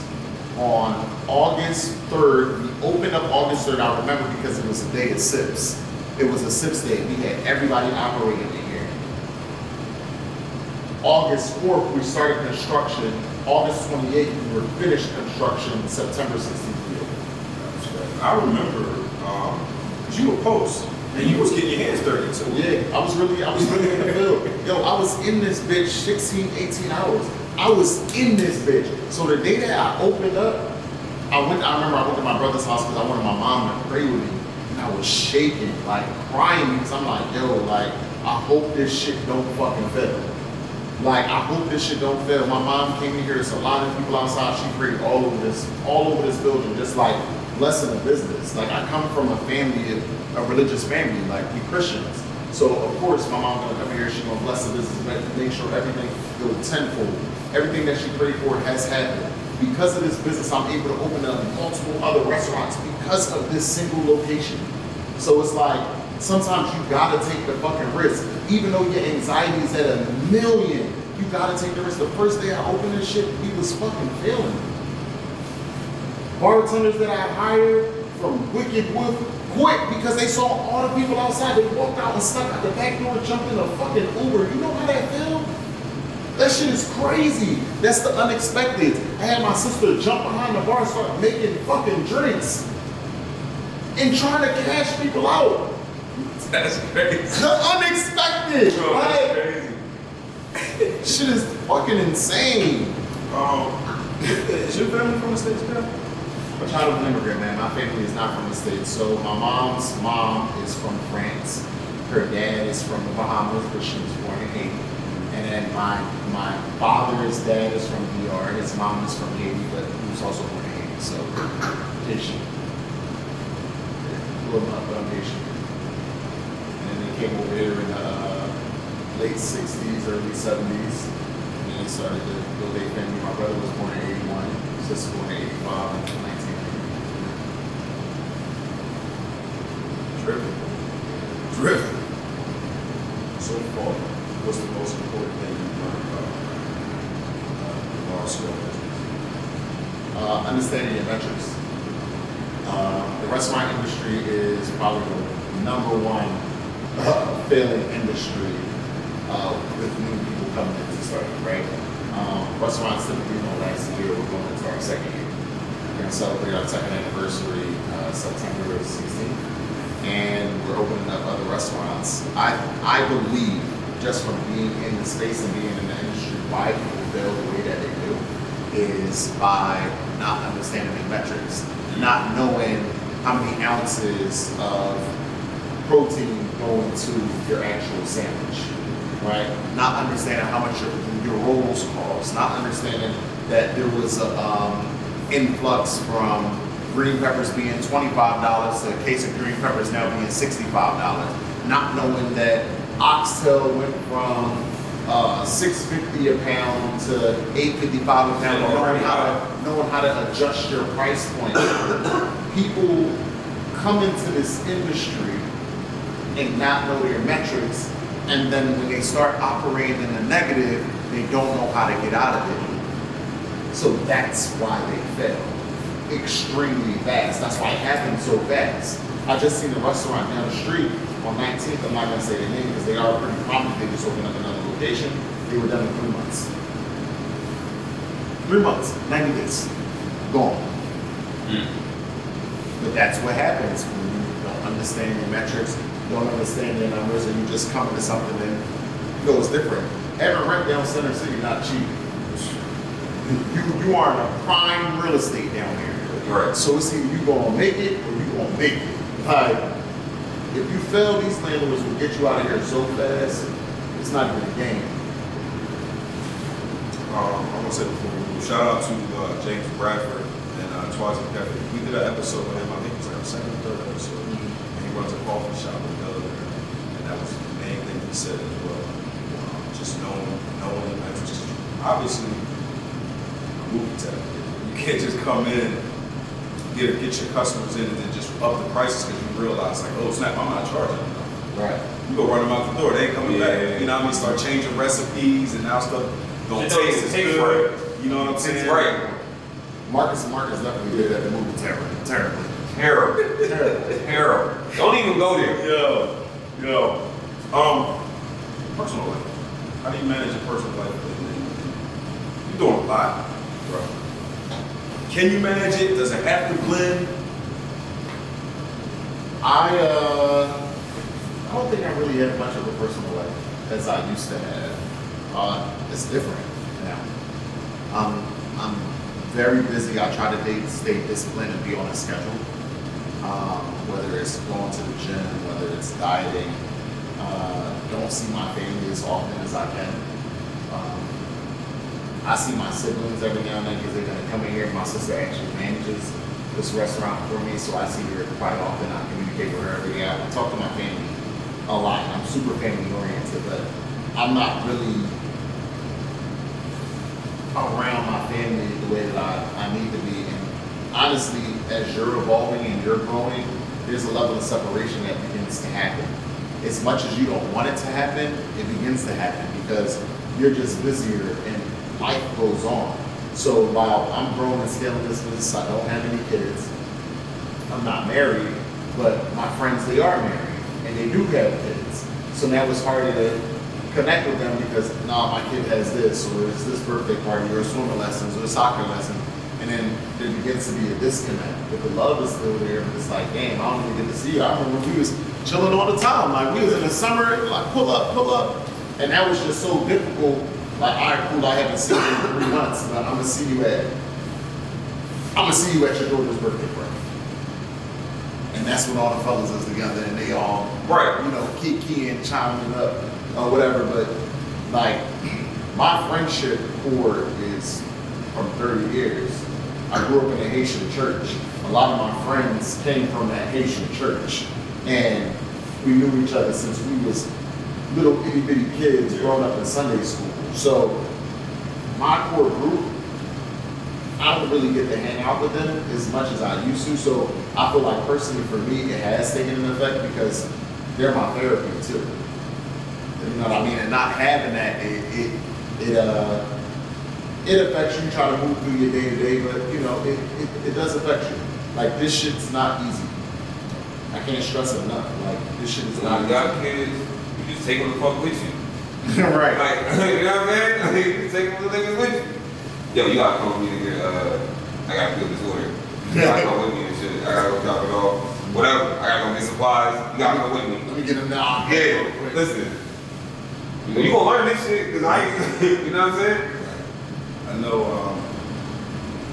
on August 3rd. We opened up August 3rd, I remember because it was a day of SIPs. It was a SIPs day. We had everybody operating in here. August 4th, we started construction. August 28th, we were finished construction. September 16th, we opened. I remember, because you were post, and you was getting your hands dirty too. Yeah, I was really in the field. Yo, I was in this bitch 16, 18 hours. I was in this bitch. So the day that I opened up, I remember I went to my brother's house because I wanted my mom to pray with me. And I was shaking, like crying, because I'm like, yo, like, I hope this shit don't fucking fail. Like, I hope this shit don't fail. My mom came in here, there's a lot of people outside, she prayed all over this building, just like blessing the business. Like, I come from a religious family, like we Christians. So of course my mom gonna come here, she's gonna bless the business, make sure everything go tenfold. Everything that she prayed for has happened. Because of this business, I'm able to open up multiple other restaurants because of this single location. So it's like, sometimes you gotta take the fucking risk. Even though your anxiety is at 1,000,000, you gotta take the risk. The first day I opened this shit, we was fucking failing. Bartenders that I hired from Wicked Wolf quick because they saw all the people outside. They walked out and snuck out the back door, jumped in a fucking Uber. You know how that feels? That shit is crazy. That's the unexpected. I had my sister jump behind the bar and start making fucking drinks and trying to cash people out. That's crazy. The unexpected. Bro, that's crazy. Shit is fucking insane. Is your family from the States, Kev? I'm a child of an immigrant, man. My family is not from the States. So my mom's mom is from France. Her dad is from the Bahamas, but she was born in Haiti. And then my father's dad is from DR. His mom is from Haiti, but he was also born in Haiti. So Haitian. Well, not, but I'm Haitian. And they came over here in the late 60s, early 70s. And they started to build a family. My brother was born in 81. Sister born in 85 and 1980. Driven. So far, what's the most important thing you've learned about school business? Understanding your metrics. The restaurant industry is probably the number one failing industry with new people coming in to start, right? Restaurants typically don't last a year. We're going into our second year. We're going to celebrate our second anniversary September 16th. And we're opening up other restaurants. I believe, just from being in the space and being in the industry, why people fail the way that they do is by not understanding the metrics, not knowing how many ounces of protein go into your actual sandwich, right? Not understanding how much your rolls cost, not understanding that there was an influx from green peppers being $25 to a case of green peppers now being $65. Not knowing that oxtail went from $6.50 a pound to $8.55 a pound, knowing how to adjust your price point. People come into this industry and not know their metrics, and then when they start operating in a negative, they don't know how to get out of it. So that's why they fail. Extremely fast. That's why it happened so fast. I just seen a restaurant down the street on 19th. I'm not going to say their name because they are pretty prominent. They just opened up another location. They were done in 3 months. 3 months, 90 days, gone. But that's what happens when you don't understand your metrics, don't understand your numbers, and you just come into something and it's different. Having rent down Center City not cheap. You are in a prime real estate down here. Right. So it's either you gonna make it or you gonna make it. Like, if you fail, these landlords will get you out of here so fast, it's not even a game. I'm gonna say before we move, shout out to James Bradford and Twice Kevin. We did an episode with him, I think it was like our second or third episode. And he runs a coffee shop in Delaware. And that was the main thing he said as well. Just knowing the metrics. Obviously, movie tech. You can't just come in, get your customers in, and then just up the prices because you realize, like, oh snap, I'm not charging enough. Right. You go run them out the door, they ain't coming back. You know what I mean? Start changing recipes, and now stuff don't taste as good. Right. You know what I'm saying? Right. Marcus definitely did at the movie terribly. Terrible. Don't even go there. Yo. Personal life. How do you manage your personal life? You're doing a lot, bro. Can you manage it? Does it have to blend? I don't think I really have much of a personal life as I used to have. It's different now. I'm very busy. I try to stay disciplined and be on a schedule. Whether it's going to the gym, whether it's dieting. Don't see my family as often as I can. I see my siblings every now and then because they're going to come in here. My sister actually manages this restaurant for me, so I see her quite often. I communicate with her every day. I talk to my family a lot. I'm super family oriented, but I'm not really around my family the way that I need to be. And honestly, as you're evolving and you're growing, there's a level of separation that begins to happen. As much as you don't want it to happen, it begins to happen because you're just busier and life goes on. So while I'm growing and scaling this business, I don't have any kids. I'm not married. but my friends, they are married and they do have kids. So now it's harder to connect with them because nah, my kid has this, or it's this birthday party, or swimming lessons, or a soccer lesson, and then there begins to be a disconnect. But the love is still there, but it's like, damn, I don't even get to see you. I remember we was chilling all the time. Like we was in the summer, like pull up, and that was just so difficult. Like, all right, cool, I haven't seen you in 3 months, but I'm gonna see you at your daughter's birthday party. And that's when all the fellas is together and they all, Right. you know, keying, chiming up, or whatever. But like, my friendship core is from 30 years. I grew up in a Haitian church. A lot of my friends came from that Haitian church. And we knew each other since we was little itty bitty kids growing up in Sunday school. So my core group, I don't really get to hang out with them as much as I used to. So I feel like personally for me, it has taken an effect because they're my therapy too. You know what I mean? And not having that, it affects you. You try to move through your day to day, but you know, it does affect you. Like this shit's not easy. I can't stress it enough. Like this shit is When not you got kids, you just take them the fuck with you. right. Like, you know what I'm saying? Like, you take them the niggas with you. Yo, you gotta come with me to get, I gotta fill this order. You gotta come with me and shit. I gotta go drop it off. Whatever. I gotta go get supplies. You gotta come with me. Let me get them now. Yeah, listen. You know, you gonna learn this shit, cause you know what I'm saying? I know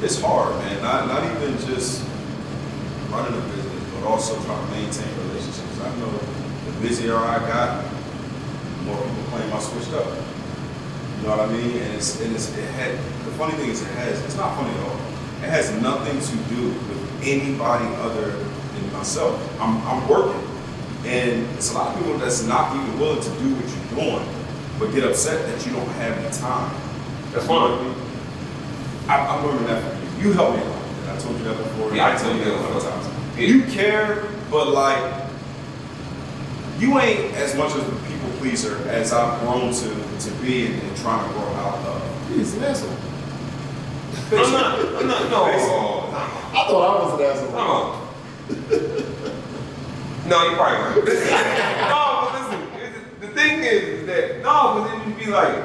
it's hard, man. Not even just running a business, but also trying to maintain relationships. I know the busier I got, the more people claim I switched up. You know what I mean? And the funny thing is it's not funny at all. It has nothing to do with anybody other than myself. I'm working. And it's a lot of people that's not even willing to do what you're doing, but get upset that you don't have the time. That's You know fine. what I mean? I'm learning that from you. You helped me a lot. And I told you that before. Yeah, I told told you you that that a lot of before. times. Yeah. You care, but like, you ain't as much of a people pleaser as I've grown to be and trying to grow out of. He's an asshole. I'm not, no. I thought I was an asshole. Come on. No, you're probably right. No, but listen, the thing is that, no, but then you be like,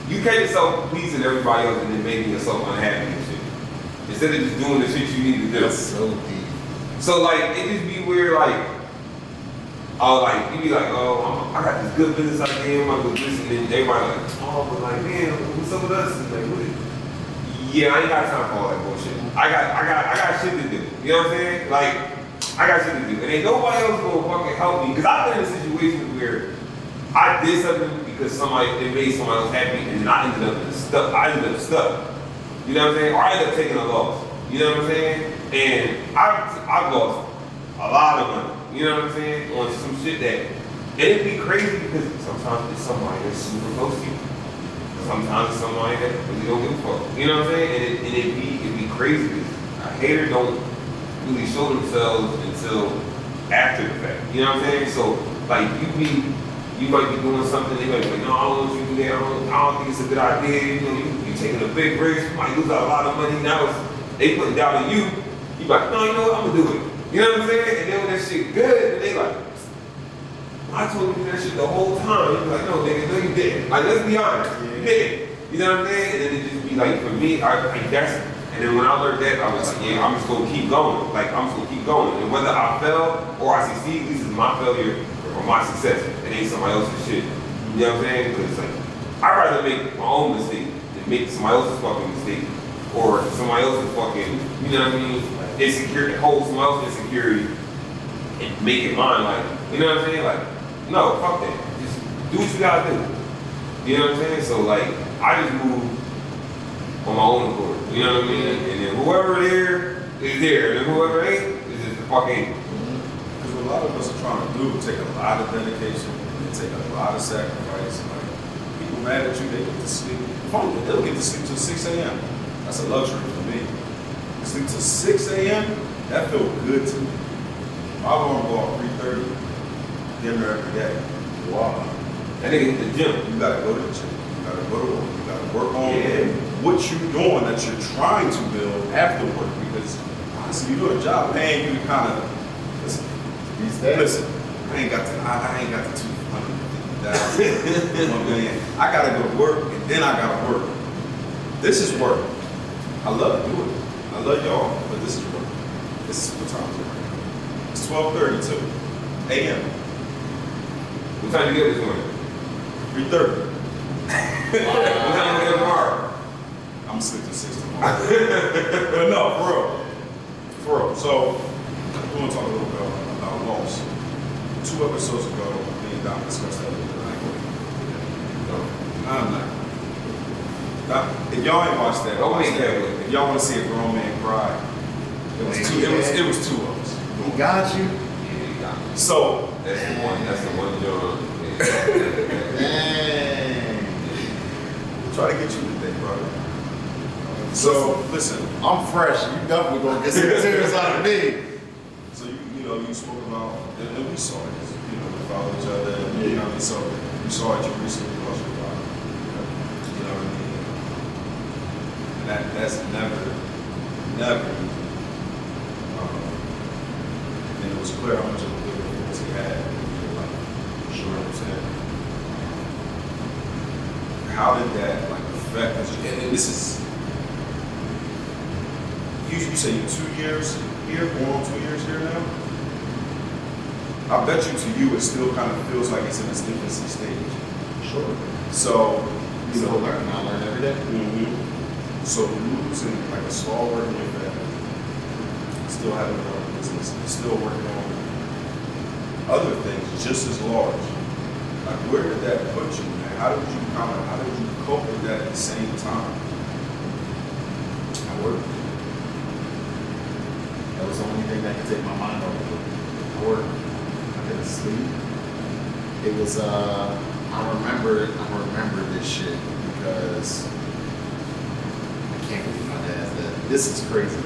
you catch yourself pleasing everybody else and then making yourself unhappy and shit. Instead of just doing the shit you need to do. That's so deep. So like, it just be weird, like, oh, like, you be like, oh, I got this good business idea, I'm gonna do this, and then everybody like, oh, but like, man, what's up with us? And like, what is, yeah, I ain't got time for all that bullshit. I got shit to do. You know what I'm saying? Like, I got shit to do. And ain't nobody else gonna fucking help me. Cause I've been in a situation where I did something because it made somebody else happy, and then I ended up stuck. You know what I'm saying? Or I ended up taking a loss. You know what I'm saying? And I've lost a lot of money. You know what I'm saying? On some shit that it'd be crazy because sometimes it's somebody that's super close to you. Sometimes it's somebody that really don't give a fuck. You know what I'm saying? And it'd be crazy because a hater don't really show themselves until after the fact. You know what I'm saying? So like you might be doing something, they might be like, no, I don't want you to do that, I don't think it's a good idea, you know, you taking a big risk, you might lose out a lot of money, now they putting doubt in you, you like, no, you know what, I'm gonna do it. You know what I'm saying? And then when that shit good, and they like, I told you to do that shit the whole time. You be like, no, nigga, no, you didn't. Like, let's be honest, you didn't. You know what I'm saying? And then it just be like, for me, and then when I learned that, I was like, yeah, I'm just gonna keep going. Like, I'm just gonna keep going. And whether I fail or I succeed, this is my failure or my success. It ain't somebody else's shit. You know what I'm saying? Because like, I'd rather make my own mistake than make somebody else's fucking mistake. Or somebody else's fucking, you know what I mean? Insecurity, hold somebody else's insecurity and make it mine. Like, you know what I'm saying? Like, no, fuck that. Just do what you gotta do. You know what I'm saying? So like, I just move on my own accord. You know what I mean? And then whoever there is there, and then whoever ain't is just the fuck ain't. Because what a lot of us are trying to do take a lot of dedication, and take a lot of sacrifice. Like, people mad at you, they get to sleep. Funny, they'll get to sleep till 6 a.m. That's a luxury for me. Sleep till 6 a.m., that feels good to me. I want to go out 3:30, dinner every day. Wow. That nigga hit the gym. You gotta go to the gym. You gotta go to work. You gotta work on what you're doing that you're trying to build after work, because Listen, you do a job paying you to kind of listen. These days. Listen, I ain't got the 250,000, 1 million. I gotta go to work and then I gotta work. This is work. I love to do it. I love y'all, but this is work. This is what time is it right now? It's 12:32 a.m. What time you get this morning? 3:30. What time you get tomorrow? I'm gonna sleep till 6 tomorrow. But no, for real. For real. So, we want to talk a little bit about loss. 2 episodes ago, me and Dom discussed that a little bit. I'm not. If y'all ain't watched that, if y'all want to see a grown man cry, it was two of us. He got you. Yeah, you got me. So, That's the one. That's the one John. Dang. we'll try to get you today, brother. So, listen. I'm fresh. You definitely gonna get some tears out of me. So you spoke about, and we saw it. We followed each other. And, you know what I mean? So we saw it. You recently lost your father. You know what I mean? And that's never. And it was clear how much of a good influence he had in your life. You know what I'm saying? How did that affect? And this is. You say you're 2 years here, going on 2 years here now? I bet you to you it still kind of feels like it's in its infancy stage. Sure. So, You still learn. I learn every day. So losing like a stalwart in your family, still having your own business, still working on other things just as large. Like where did that put you, man? How did you cope with that at the same time? I worked. That was the only thing that could take my mind off of it. I worked. I couldn't sleep. It was I remember this shit because I can't believe my dad's dead. This is crazy.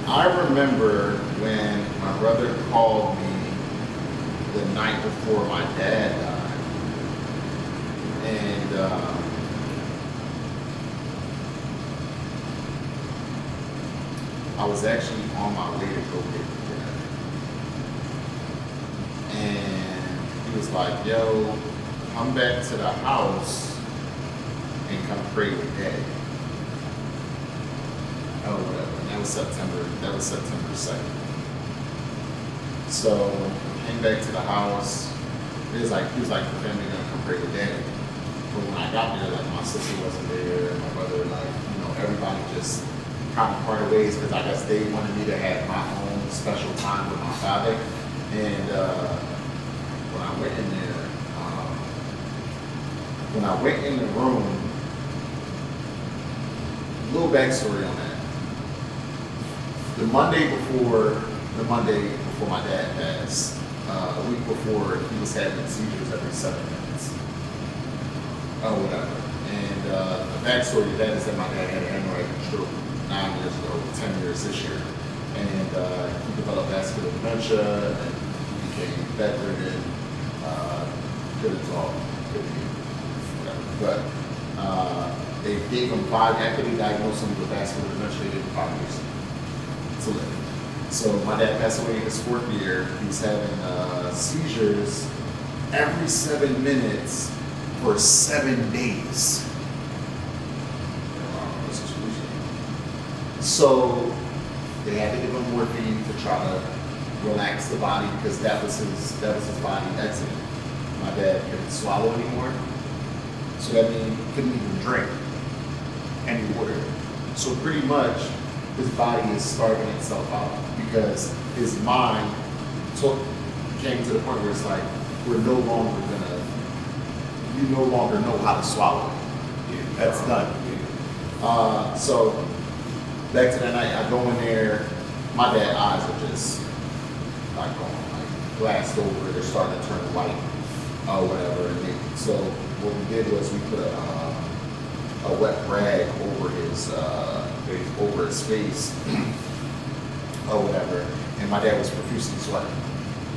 I remember when my brother called me the night before my dad died. And I was actually on my way to go get dinner. And he was like, yo, come back to the house and come pray with Daddy. Oh, whatever. And that was September 2nd. So I came back to the house. He was like, the family gonna come pray with Daddy. But when I got there, like my sister wasn't there, my brother, everybody just kind of parted ways because I guess they wanted me to have my own special time with my father. And when I went in the room, little backstory on that. The Monday before my dad passed, a week before, he was having seizures every 7 minutes. Oh, whatever. And the backstory to that is that my dad had an hemorrhagic stroke 9 years ago, 10 years this year. And he developed vascular dementia, and he became bedridden, couldn't talk, couldn't eat, whatever. But they gave him after they diagnosed him with vascular dementia, they gave him 5 years to live. So my dad passed away in his 4th year. He was having seizures every 7 minutes for 7 days. So they had to give him morphine to try to relax the body because that was his body exiting. My dad couldn't swallow anymore, so that means he couldn't even drink any water. So pretty much his body is starving itself out because his mind came to the point where it's like you no longer know how to swallow. Yeah, that's done. So back to that night, I go in there, my dad's eyes are just like glassed over, they're starting to turn white or whatever. And so what we did was we put a wet rag over his face or whatever. And my dad was profusely sweating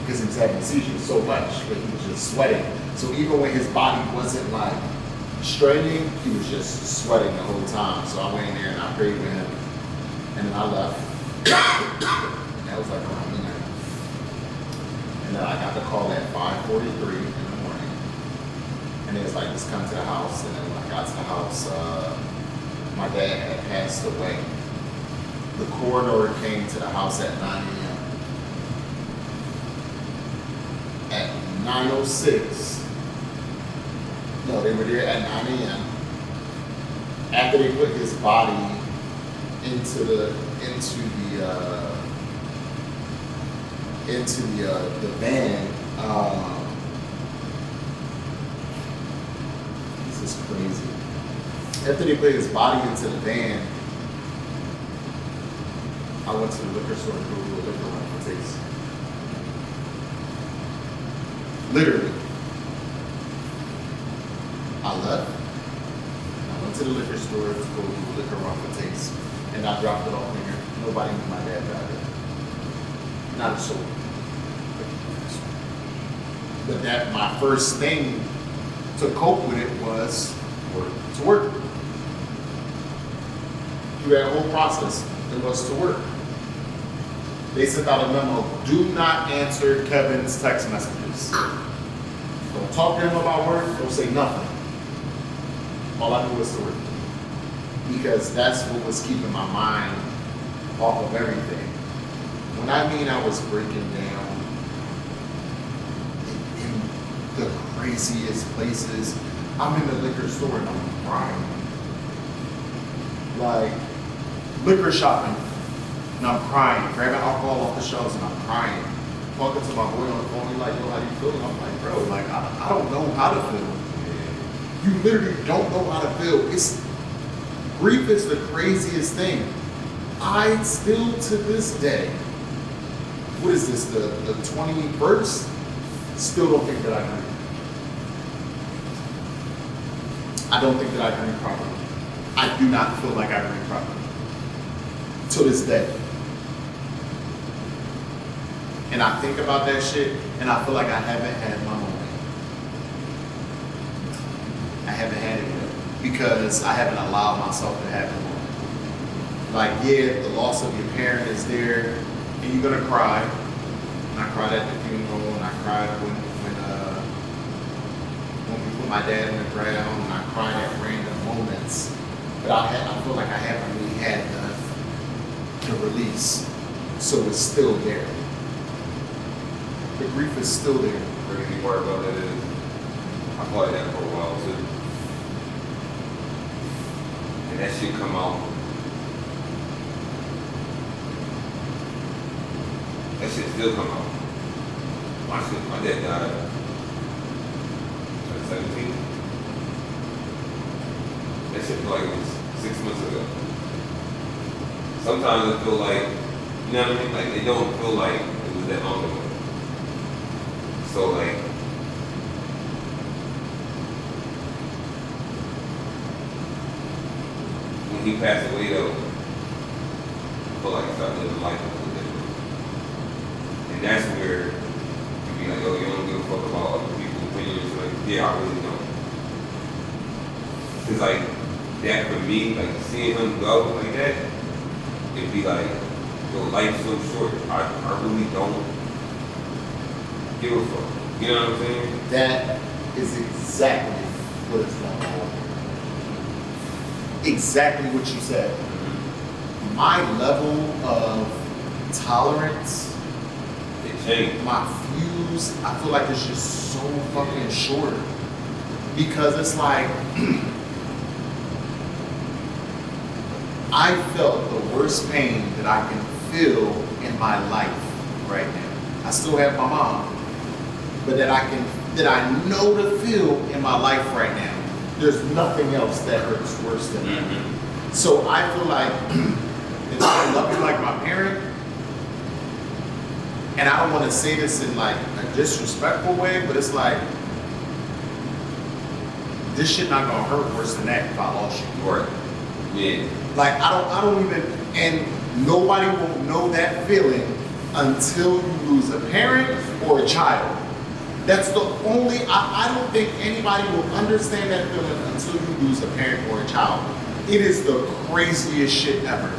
because he was having seizures so much, but he was just sweating. So even when his body wasn't like straining, he was just sweating the whole time. So I went in there and I prayed with him, and then I left. And that was like around midnight. And then I got the call at 5:43 in the morning. And it was like, just come to the house. And then when I got to the house, my dad had passed away. The coroner came to the house at 9 a.m. At 9:06, no, they were there at 9 a.m. After they put his body into the van. This is crazy. After they put his body into the van, I went to the liquor store to go do a liquor run for taste. Literally. I left. I went to the liquor store to go do a liquor run for taste. And I dropped it off in here. Nobody knew my dad died there. Not a soul. But that my first thing to cope with it was to work. Through that whole process, it was to work. They sent out a memo, do not answer Kevin's text messages. Don't talk to him about work, don't say nothing. All I knew was to work. Because that's what was keeping my mind off of everything. When I mean I was breaking down in the craziest places, I'm in the liquor store and I'm crying. Like, liquor shopping, and I'm crying, grabbing alcohol off the shelves and I'm crying. Talking to my boy on the phone, he's like, yo, how you feeling? I'm like, bro, like, I don't know how to feel. You literally don't know how to feel. Grief is the craziest thing. I still, to this day, what is this, the 21st? Still don't think that I grieve. I don't think that I grieve properly. I do not feel like I grieve properly. To this day. And I think about that shit, and I feel like I haven't had my moment. I haven't had it yet, because I haven't allowed myself to have it. Like, yeah, the loss of your parent is there, and you're gonna cry. And I cried at the funeral, and I cried when we put my dad in the ground, and I cried at random moments. But I feel like I haven't really had the release, so it's still there. The grief is still there. The crazy part about that is, I fought that for a while too. And that shit come out. That shit still come out. My dad died at 17. That shit feel like it was 6 months ago. Sometimes I feel like, you know what I mean? Like, they don't feel like it was that long ago. So, like, when he passed away, though, I feel like I started living life a little different. And that's where you be like, oh, you don't give a fuck about other people's opinions. Like, yeah, I really don't. Because, like, that for me, like, seeing him go like that, it'd be like, yo, life's so short. I really don't give a fuck. You know what I'm saying? That is exactly what it's going on. Exactly what you said. My level of tolerance, It changed. my fuse, I feel like it's just so fucking short. Because it's like, I felt the worst pain that I can feel in my life right now. I still have my mom, but that I know to feel in my life right now. There's nothing else that hurts worse than that. So I feel like if I love you like my parent, and I don't want to say this in like a disrespectful way, but it's like, this shit not gonna hurt worse than that if I lost you. Right. Yeah. Like I don't even, and nobody will know that feeling until you lose a parent or a child. That's the only, I don't think anybody will understand that feeling until you lose a parent or a child. It is the craziest shit ever.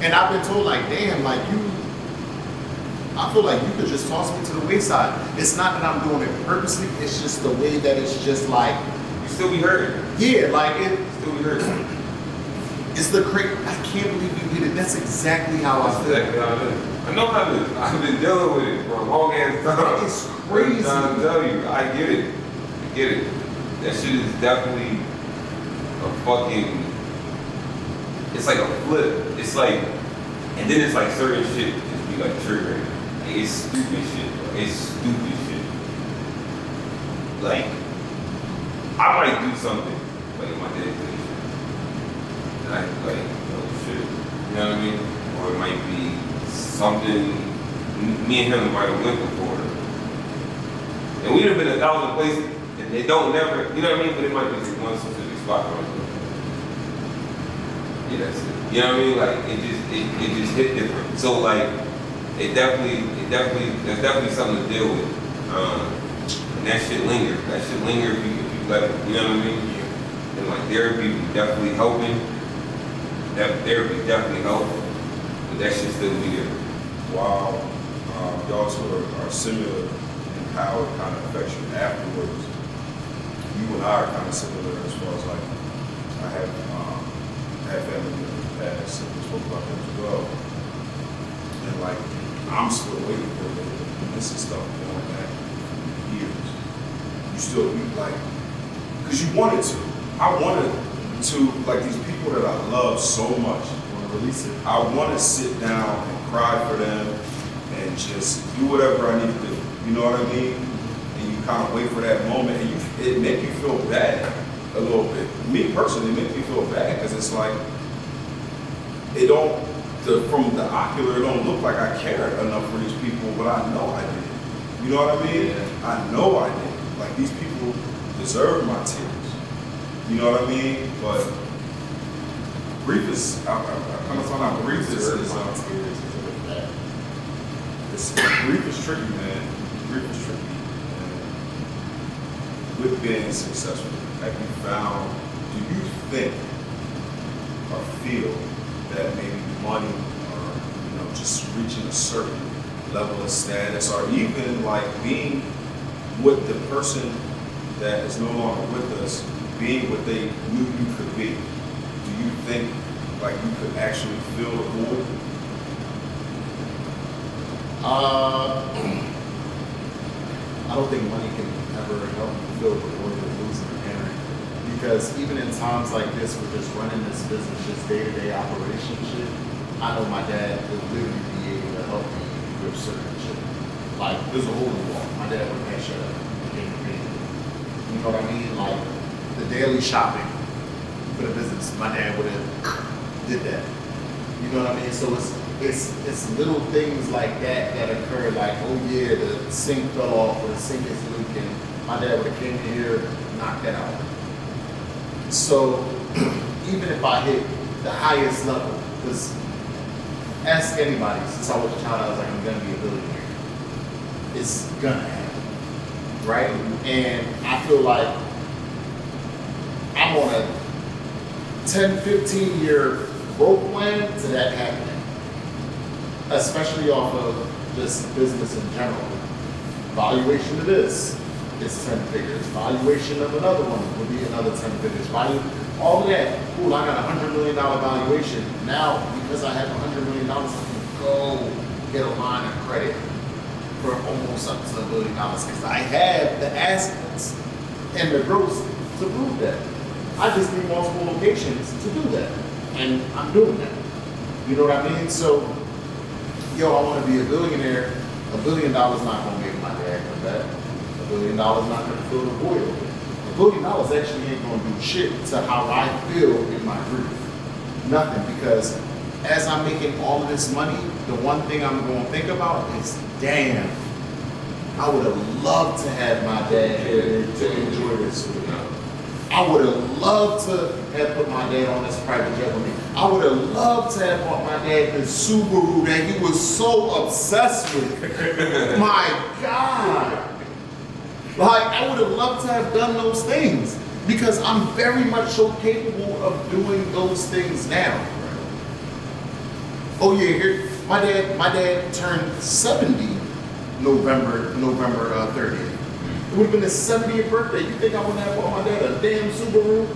And I've been told, like, damn, like I feel like you could just toss me to the wayside. It's not that I'm doing it purposely, it's just the way that it's just like. You still be hurting. Yeah, like it. Still be hurting. It's the I can't believe you did it. That's exactly how I feel. Exactly how it is. I know how it is. I've been dealing with it for a long ass time. It's crazy. I'm trying to tell you, I get it. I get it. That shit is definitely a fucking. It's like a flip. It's like, and then it's like certain shit just be like triggering. Like, it's stupid shit. Bro. It's stupid shit. Like, I might do something like in my day-to-day shit. And I like, oh shit. You know what I mean? Or it might be something me and him might have went before. And we'd have been 1,000 places, and they don't never, you know what I mean? But it might be just one specific spot. Right? Yeah, that's it. You know what I mean? Like it just hit different. So like there's definitely something to deal with. And that shit linger. That shit linger if you let it. You know what I mean? And like therapy definitely helping. That therapy definitely helping. But that shit still be there. While y'all two are similar in how it kind of affects you afterwards, you and I are kind of similar as far as like I have family in the past, and we spoke about that as well. And like I'm still waiting for it. And this is stuff going back years. You still like, because you wanted to. I wanted to, like these people that I love so much. Release it. I want to sit down and cry for them and just do whatever I need to do. You know what I mean? And you kind of wait for that moment, and it make you feel bad a little bit. Me personally, it makes me feel bad because it's like from the ocular, it don't look like I cared enough for these people, but I know I did. You know what I mean? Yeah. I know I did. Like these people deserve my tears. You know what I mean? But grief is, I kind of found out grief is grief is tricky, man. Grief is tricky. And with being successful, have you found, do you think or feel that maybe money or, just reaching a certain level of status or even like being with the person that is no longer with us, being what they knew you could be, do you think like you could actually fill the void? I don't think money can ever help you fill the void of losing a parent. Because even in times like this, with just running this business, just day-to-day operation shit, I know my dad would literally be able to help me with certain shit. Like, there's a hole in the wall. My dad would have shut up. You know what I mean? Like, the daily shopping for the business, my dad would have did that. You know what I mean? So it's little things like that occur, like, oh yeah, the sink fell off or the sink is leaking. My dad would have came in here, knocked that out. So even if I hit the highest level, because ask anybody, since I was a child, I was like, I'm gonna be a billionaire. It's gonna happen, right? And I feel like I'm on a 10, 15 year growth plan to that happening. Especially off of just business in general. Valuation of this is 10 figures. Valuation of another one would be another 10 figures. All of that, cool, I got a $100 million valuation. Now, because I have $100 million, I can go get a line of credit for almost up to $1 billion because I have the assets and the growth to prove that. I just need multiple locations to do that. And I'm doing that. You know what I mean? So, yo, I want to be a billionaire. $1 billion not going to make my dad come back. $1 billion not going to fill the void. $1 billion actually ain't going to do shit to how I feel in my grief. Nothing, because as I'm making all of this money, the one thing I'm going to think about is, damn, I would have loved to have my dad here to enjoy this with me. I would have loved to have put my dad on this private jet with me. I would have loved to have bought my dad the Subaru that he was so obsessed with. My God. Like, I would have loved to have done those things because I'm very much so capable of doing those things now. Oh yeah, here my dad turned 70 November 30th. It would have been his 70th birthday. You think I wouldn't have bought my dad a damn Subaru?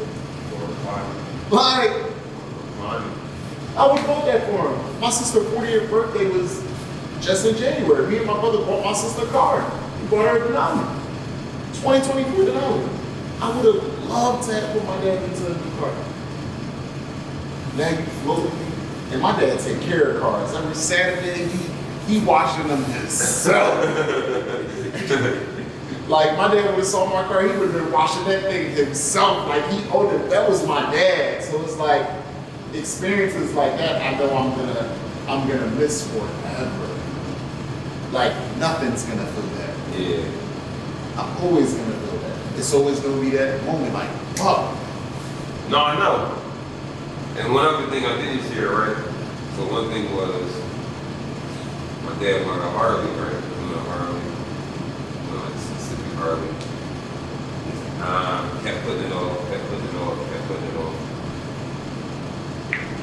Like, I would bought that for him. My sister's 40th birthday was just in January. Me and my brother bought my sister a car. We bought her a Denali. 2024 Denali. I would have loved to have put my dad into a new car. Now you floating me. And my dad take care of cars. Every Saturday, he washing them himself. Like, my dad would have saw my car, he would have been washing that thing himself. Like, he owned it. That was my dad. So it's like, experiences like that, I know I'm gonna miss forever. Like, nothing's gonna fill that. Yeah. I'm always gonna feel that. It's always gonna be that moment, like, fuck. No, I know. And one other thing I didn't share, right? So one thing was, my dad wanted a Harley, right? Harley. Kept putting it off.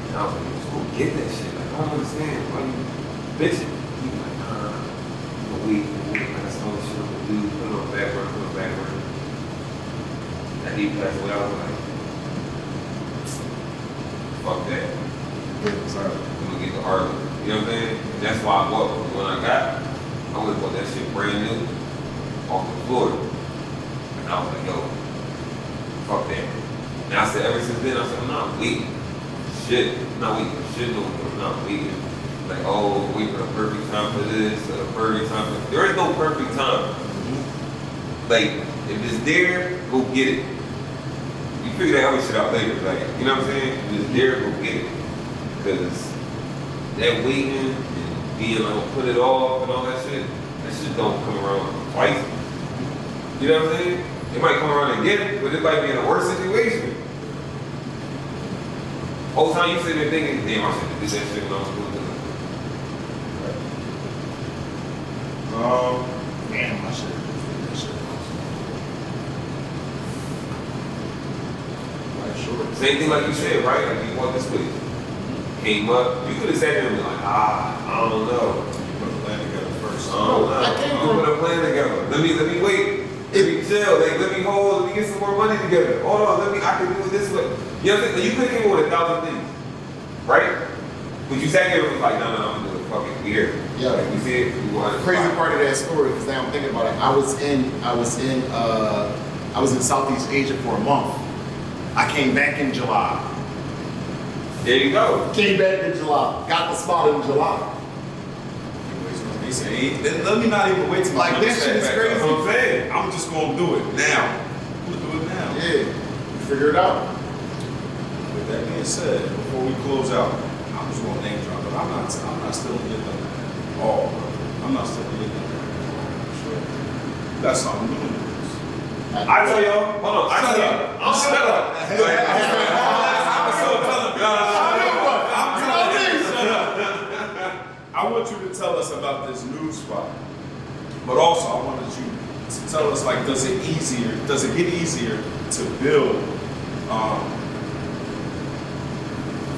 And I was like, just go get that shit. Like, I don't understand. Why you bitching? He was like, wait, that's all the shit I'm gonna do. Put it on back burner. And he passed away. I was like, fuck that. Yeah, sorry. I'm gonna get the Harley. You know what I'm saying? And that's why I bought it. When I got it, I went and bought that shit brand new off the floor. And I was like, yo, fuck that. And I said, ever since then, I said, I'm not waiting. I'm not waiting. Like, oh, wait for the perfect time for this, or the perfect time for... There is no perfect time. Like, if it's there, go get it. You figure that other shit out later. Like, you know what I'm saying? If it's there, go get it. Because that waiting and being like, put it off and all that shit don't come around twice. You know what I'm saying? It might come around again, but it might be in a worse situation. Whole time you sitting there thinking, damn, I should have did that shit when I was doing Damn, I should have did that shit. Like, sure. Same thing like you said, right? Like you bought this place. Came up, you could have sat there and been like, I don't know. Put a plan together first. I don't know. I'm put a plan together. Let me wait. Let me chill. Like, let me hold. Let me get some more money together. Hold on. I can do it this way. You know what I'm saying? You could have came up with 1,000 things, right? But you sat there and was like, no, I'm gonna do it. Fuck it. We here. Yeah. Like, we see it. We want it. Crazy part of that story, because now I'm thinking about it. I was in Southeast Asia for a month. I came back in July. There you go. Came back in July. Got the spot in July. He said, hey, let me not even wait till Like, my that shit is crazy. That's what I'm saying. I'm just gonna do it now. I'm gonna do it now. Yeah, you figure it out. With that being said, before we close out, I'm just gonna name drop, but I'm not still getting them. Oh, I'm not still getting them. Sure. That's something new. I tell y'all, hold on. Shut up. I'm shut up. I want you to tell us about this new spot, but also I wanted you to tell us, like, does it get easier to build?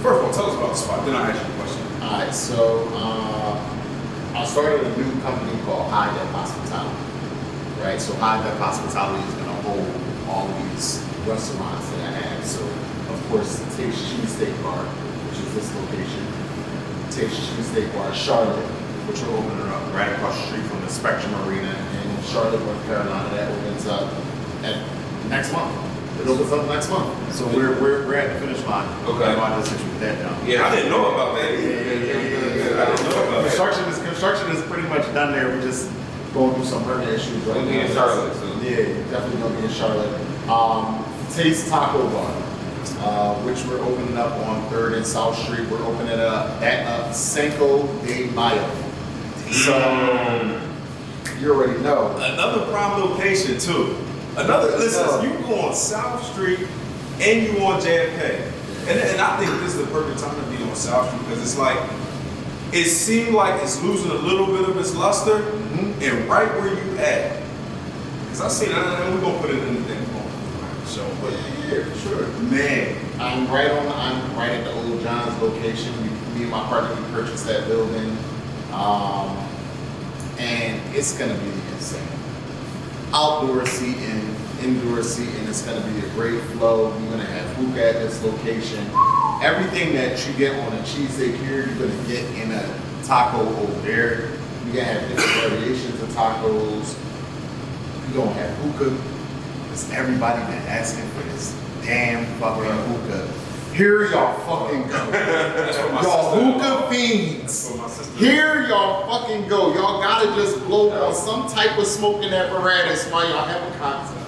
First of all, tell us about the spot, then I'll ask you a question. All right, so I started a new company called High Def Hospitality, right? So High Def Hospitality is going to hold all these restaurants that I have. So, of course, Taste Cheesesteak Bar, which is this location. Taste Cheesesteak Bar, Charlotte, which we're opening up right across the street from the Spectrum Arena in Charlotte, North Carolina. That opens up next month. It opens up next month. So we're at the finish line. Okay. I just hit you with that down. Yeah, I didn't know about that. Yeah. I didn't know about that. Construction is pretty much done there. We're just going through some permit issues right We'll be now. in Charlotte soon. Yeah, definitely gonna be in Charlotte. Taste Taco Bar, which we're opening up on 3rd and South Street. We're opening it up at Cinco de Mayo. So you already know. Another prime location too. Listen, you go on South Street and you on JFK. And I think this is the perfect time to be on South Street because it's like, it seemed like it's losing a little bit of its luster, and right where you at. Because I seen, and we're going to put it in the thing on the show, but Yeah, for sure. man. I'm right at the Old John's location. Me and my partner, we purchased that building. And it's gonna be insane. Outdoor seating, indoor seating, it's gonna be a great flow. You're gonna have hookah at this location. Everything that you get on a cheesesteak here, you're gonna get in a taco over there. You're gonna have different variations of tacos. You're gonna have hookah. Because everybody been asking for this damn fucking hookah. Here y'all fucking go. Y'all hookah fiends. Here y'all fucking go. Y'all gotta just blow on some type of smoking apparatus while y'all have a cocktail.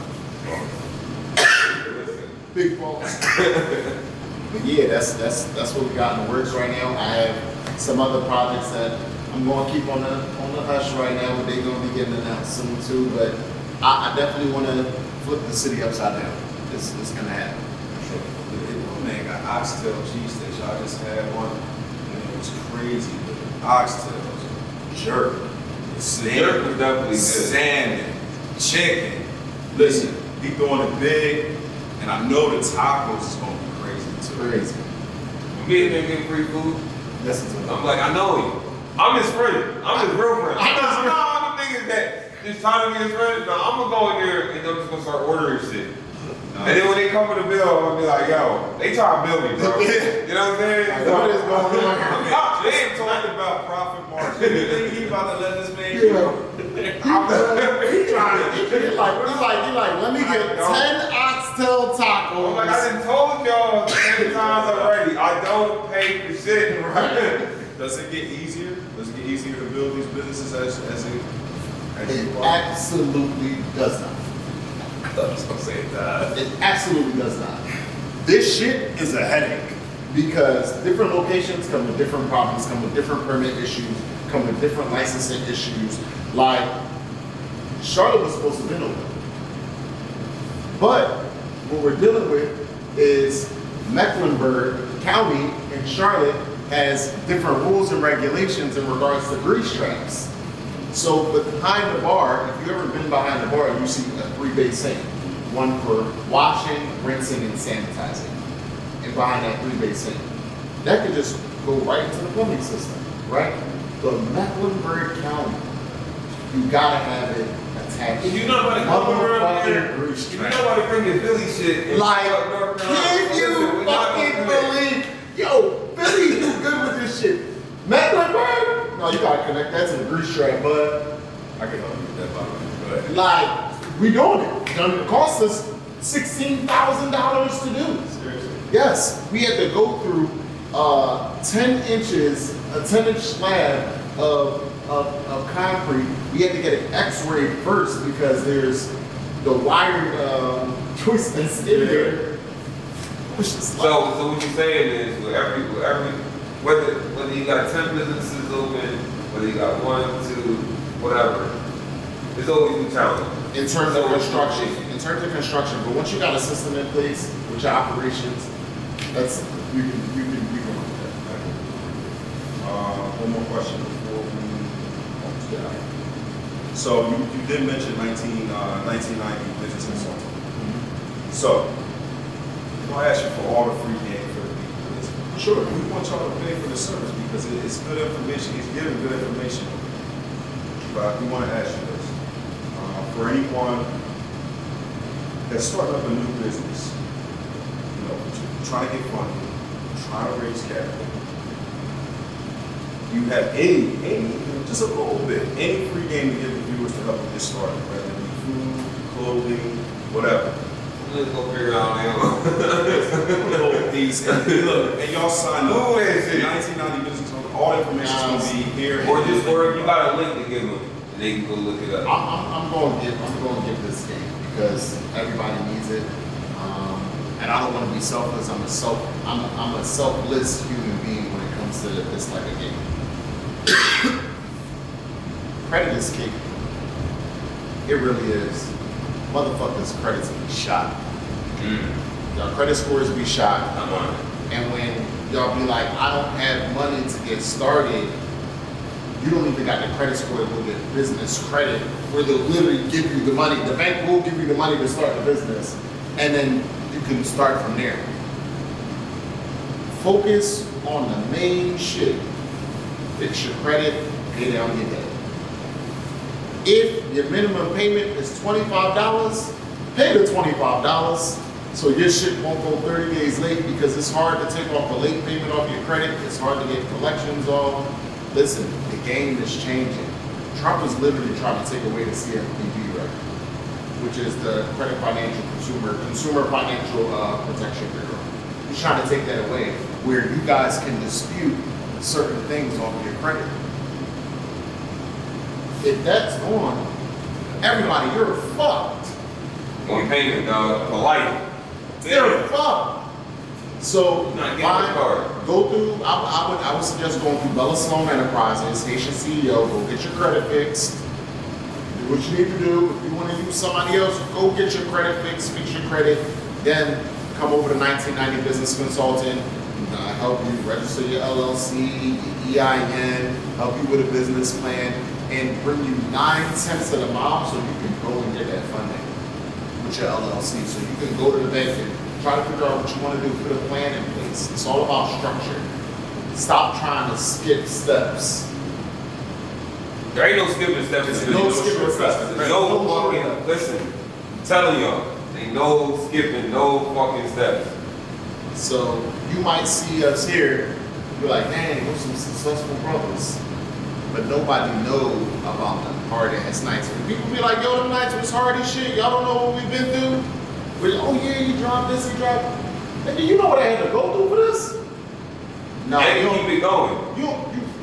Big balls. But yeah, that's what we got in the works right now. I have some other projects that I'm gonna keep on the hush right now, but they're gonna be getting announced soon too. But I definitely wanna flip the city upside down. It's gonna happen. Man got oxtail cheesesteaks. Y'all just had one, and it was crazy. Oxtails, jerk, Jerk was definitely good. salmon, chicken. Listen, he doing it big, and I know the tacos is gonna be crazy too. Crazy. You getting free food? Listen to me. I'm like, I know you. I'm his friend. I'm his real friend. I'm not one of them niggas that just trying to be his friend. No, I'm gonna go in there and I'm just gonna start ordering shit. And then when they come with the bill, I'm gonna be like, yo, they try to bill me, bro. You know what I'm saying? Like, what is going on here? They ain't talking about profit margin. You think he about to let this man Yeah. go? He like, let me get 10 oxtail tacos. I'm like, I done told y'all 10 times already. I don't pay for shit, right? Does it get easier? Does it get easier to build these businesses as It you are? absolutely does not. I was gonna say that. It absolutely does not. This shit is a headache because different locations come with different problems, come with different permit issues, come with different licensing issues. Like, Charlotte was supposed to have been open. But what we're dealing with is Mecklenburg County and Charlotte has different rules and regulations in regards to grease traps. So behind the bar, if you've ever been behind the bar, you see a 3-bay sink. One for washing, rinsing, and sanitizing. And behind that 3-bay sink. That could just go right into the plumbing system, right? But Mecklenburg County, you gotta have it attached. If you know about the motherfucking grease you trap. know about the bring your Philly shit. Like, can you fucking believe? Yo, Philly, you good with this shit. Mecklenburg? No, you gotta connect that to the grease trap, but I can help you with that, by the way. Go ahead. like, we doing it. It cost us $16,000 to do. Seriously. Yes, we had to go through 10 inches, a 10-inch slab of concrete. We had to get it x-rayed first because there's the wired twist that's in there. Which is So what you're saying is, with every whether you got 10 businesses open, whether you got 1, 2, whatever, it's always a challenge. in terms of construction, but once you got a system in place with your operations, that's you can work with that. One more question before we So you did mention 1990 business consulting. So I'll ask you for all the free game for the people. Sure. We want y'all to pay for the service because it's good information. It's giving good information. But we want to ask you this: for anyone that's starting up a new business, trying to get funding, trying to raise capital, you have any, just a little bit, any free game to give the viewers to help them get started, whether it be food, clothing, whatever. Let's go figure out now. These and y'all sign up. Who is it? 1990 business. All the information is going to be here. Or you got a link to give them, and they can go look it up. I'm going to give this game because everybody needs it, and I don't want to be selfless. I'm a selfless human being when it comes to this type of game. Credit is king. It really is. Motherfuckers' credits be shot. Y'all credit scores be shot. I'm on it. And when y'all be like, I don't have money to get started, you don't even got the credit score to go get business credit where they'll literally give you the money. The bank will give you the money to start the business, and then you can start from there. Focus on the main shit. Fix your credit, pay down your debt. If your minimum payment is $25, pay the $25 so your shit won't go 30 days late, because it's hard to take off a late payment off your credit. It's hard to get collections off. Listen, the game is changing. Trump is literally trying to take away the CFPB record, which is the Credit Financial Consumer Financial Protection Bureau. He's trying to take that away, where you guys can dispute certain things off of your credit. If that's gone, everybody, you're fucked. One payment, dog, for life. You're fucked. So Not getting the card. go through. I would suggest going through Bella Sloan Enterprises, Haitian CEO. Go get your credit fixed. Do what you need to do. If you want to use somebody else, go get your credit fixed, fix your credit. Then come over to 1990 Business Consultant. Help you register your LLC, your EIN, help you with a business plan, and bring you 9 cents of the mile so you can go and get that funding with your LLC. So you can go to the bank and try to figure out what you want to do, put a plan in place. It's all about structure. Stop trying to skip steps. There ain't no skipping steps. There's no skipping steps. There's no fucking, listen, I'm telling y'all, ain't no skipping, no fucking steps. So you might see us here, you're like, dang, those some successful brothers. But nobody know about the hard ass nights. When people be like, yo, them nights was hard as shit. Y'all don't know what we've been through. But, oh yeah, you dropped this, you dropped. Nigga, you know what I had to go through for this? No, And you don't. keep it going.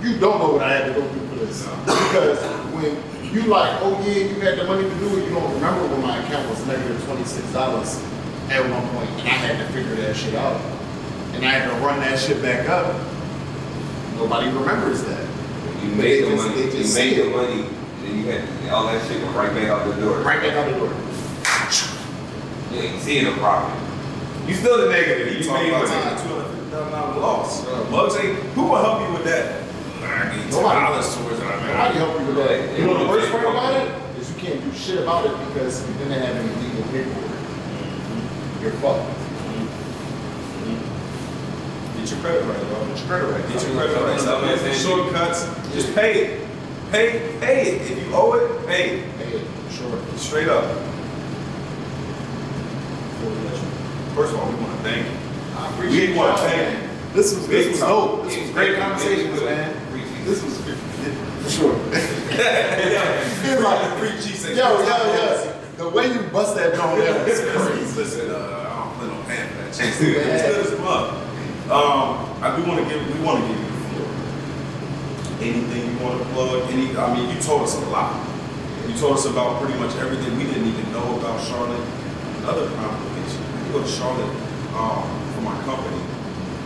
You don't know what I had to go through for this. Because when you like, oh yeah, you had the money to do it, you don't remember when my account was negative $26 at one point, and I had to figure that shit out. And I had to run that shit back up. Nobody remembers that. You made the money, then you had all that shit went right back out the door. Right back out the door. You ain't seeing a profit. You still the negative. You You talking made about money. taking $250,000 loss. Mugs ain't, who will help you with that? I need $10 towards it. Nobody help you with that. You know the worst part about it is you can't do shit about it because you didn't have any legal paperwork. You're fucked. Get your credit right, bro. Get your credit right. Get your credit right. Stop making shortcuts. Just pay it. Pay it. If you owe it, pay it. Hey, sure. Straight up. First of all, we want to thank you. I appreciate We want to y'all, thank man. you. This was Big time. dope. This was great conversations, man. This was for sure. It's like, Free cheesesteak. yo. The way you bust that joint out is crazy. Listen, I don't plan on paying for that cheesesteak. It's good as fuck. We want to give you the floor. Anything you want to plug? You told us a lot. You told us about pretty much everything we didn't even know about Charlotte. Another complication. I go to Charlotte for my company,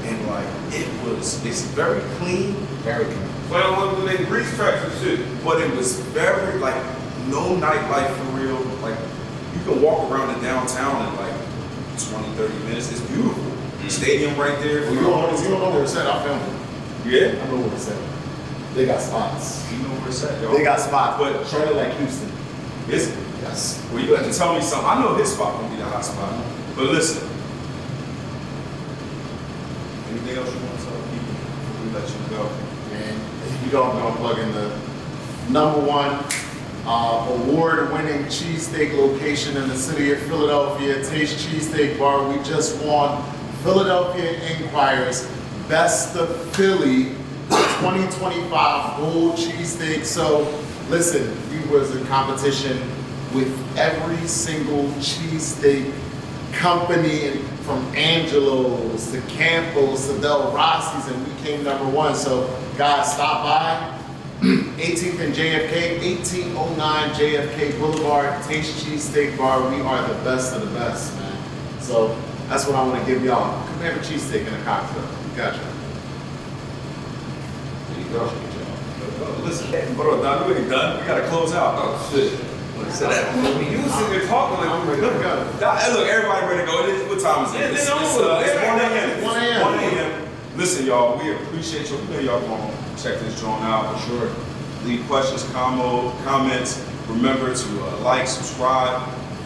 and it's very clean. Very clean. Well, when they grease tracks and shit. But it was very, no nightlife for real. You can walk around the downtown in 20, 30 minutes. It's beautiful. Stadium right there. Well, you don't know where it's at. I found it. Yeah? I know where it's at. They got spots. You know where it's at, y'all. They got spots. But Charlotte like Houston. is it? Yes. Well, you have to tell me something. I know his spot won't be the hot spot. But listen. Anything else you want to tell people before we let you go? And you don't know, plug in the #1 award-winning cheesesteak location in the city of Philadelphia, Taste Cheesesteak Bar. We just won Philadelphia Inquirer's Best of Philly 2025 Gold Cheesesteak. So listen, we was in competition with every single cheesesteak company, from Angelo's to Campos to Del Rossi's, and we came #1. So guys, stop by 18th and JFK, 1809 JFK Boulevard, Taste Cheesesteak Bar. We are the best of the best, man. So that's what I want to give y'all. Come have a cheesesteak and a cocktail. Gotcha. There you go. Listen, bro, Don, we ain't done. We gotta close out. Oh, shit. You was sitting there talking like, Look, everybody ready to go. What time is it? It's 1 a.m. 1 a.m. 1 a.m. Listen, y'all, we appreciate you. We know y'all gonna check this joint out for sure. Leave questions, comments. Remember to like, subscribe.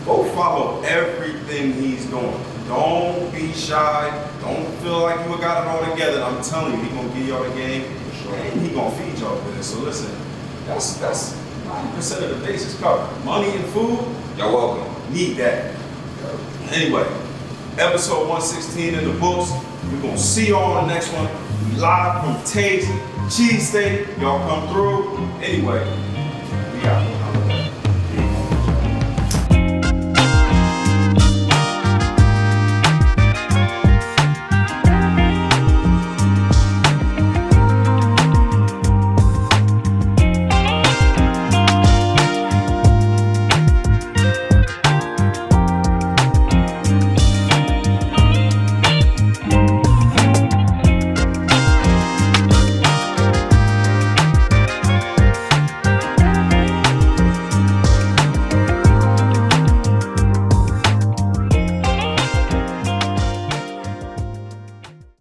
Go follow everything he's doing. Don't be shy. Don't feel like you got it all together. I'm telling you, he gonna give y'all the game, and he gonna feed y'all with it. So listen, that's 90% of the bases covered. Money and food, Y'all welcome. need that. Anyway, episode 116 in the books. We're gonna see y'all on the next one. We live from Taste Cheesesteak. Y'all come through. Anyway, we out.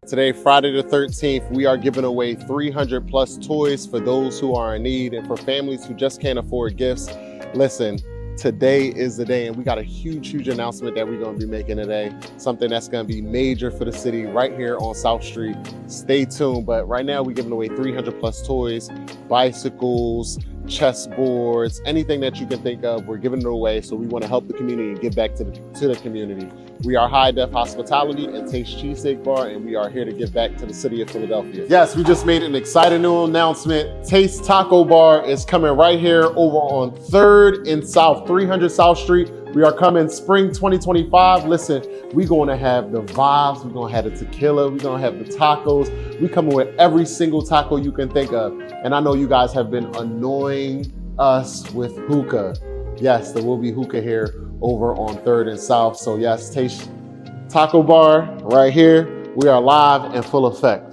Today, Friday the 13th, we are giving away 300 plus toys for those who are in need and for families who just can't afford gifts. Listen, today is the day, and we got a huge announcement that we're going to be making today. Something that's going to be major for the city right here on South Street. Stay tuned. But right now, we're giving away 300 plus toys, bicycles, chessboards, anything that you can think of. We're giving it away. So we want to help the community and give back to the community. We are High Def Hospitality and Taste Cheesesteak Bar, and we are here to give back to the city of Philadelphia. Yes, we just made an exciting new announcement. Taste Taco Bar is coming right here over on 3rd and South, 300 South Street. We are coming spring 2025. Listen, we're going to have the vibes. We're going to have the tequila. We're going to have the tacos. We coming with every single taco you can think of. And I know you guys have been annoying us with hookah. Yes, there will be hookah here over on 3rd and South. So yes, Taste Taco Bar right here. We are live and full effect.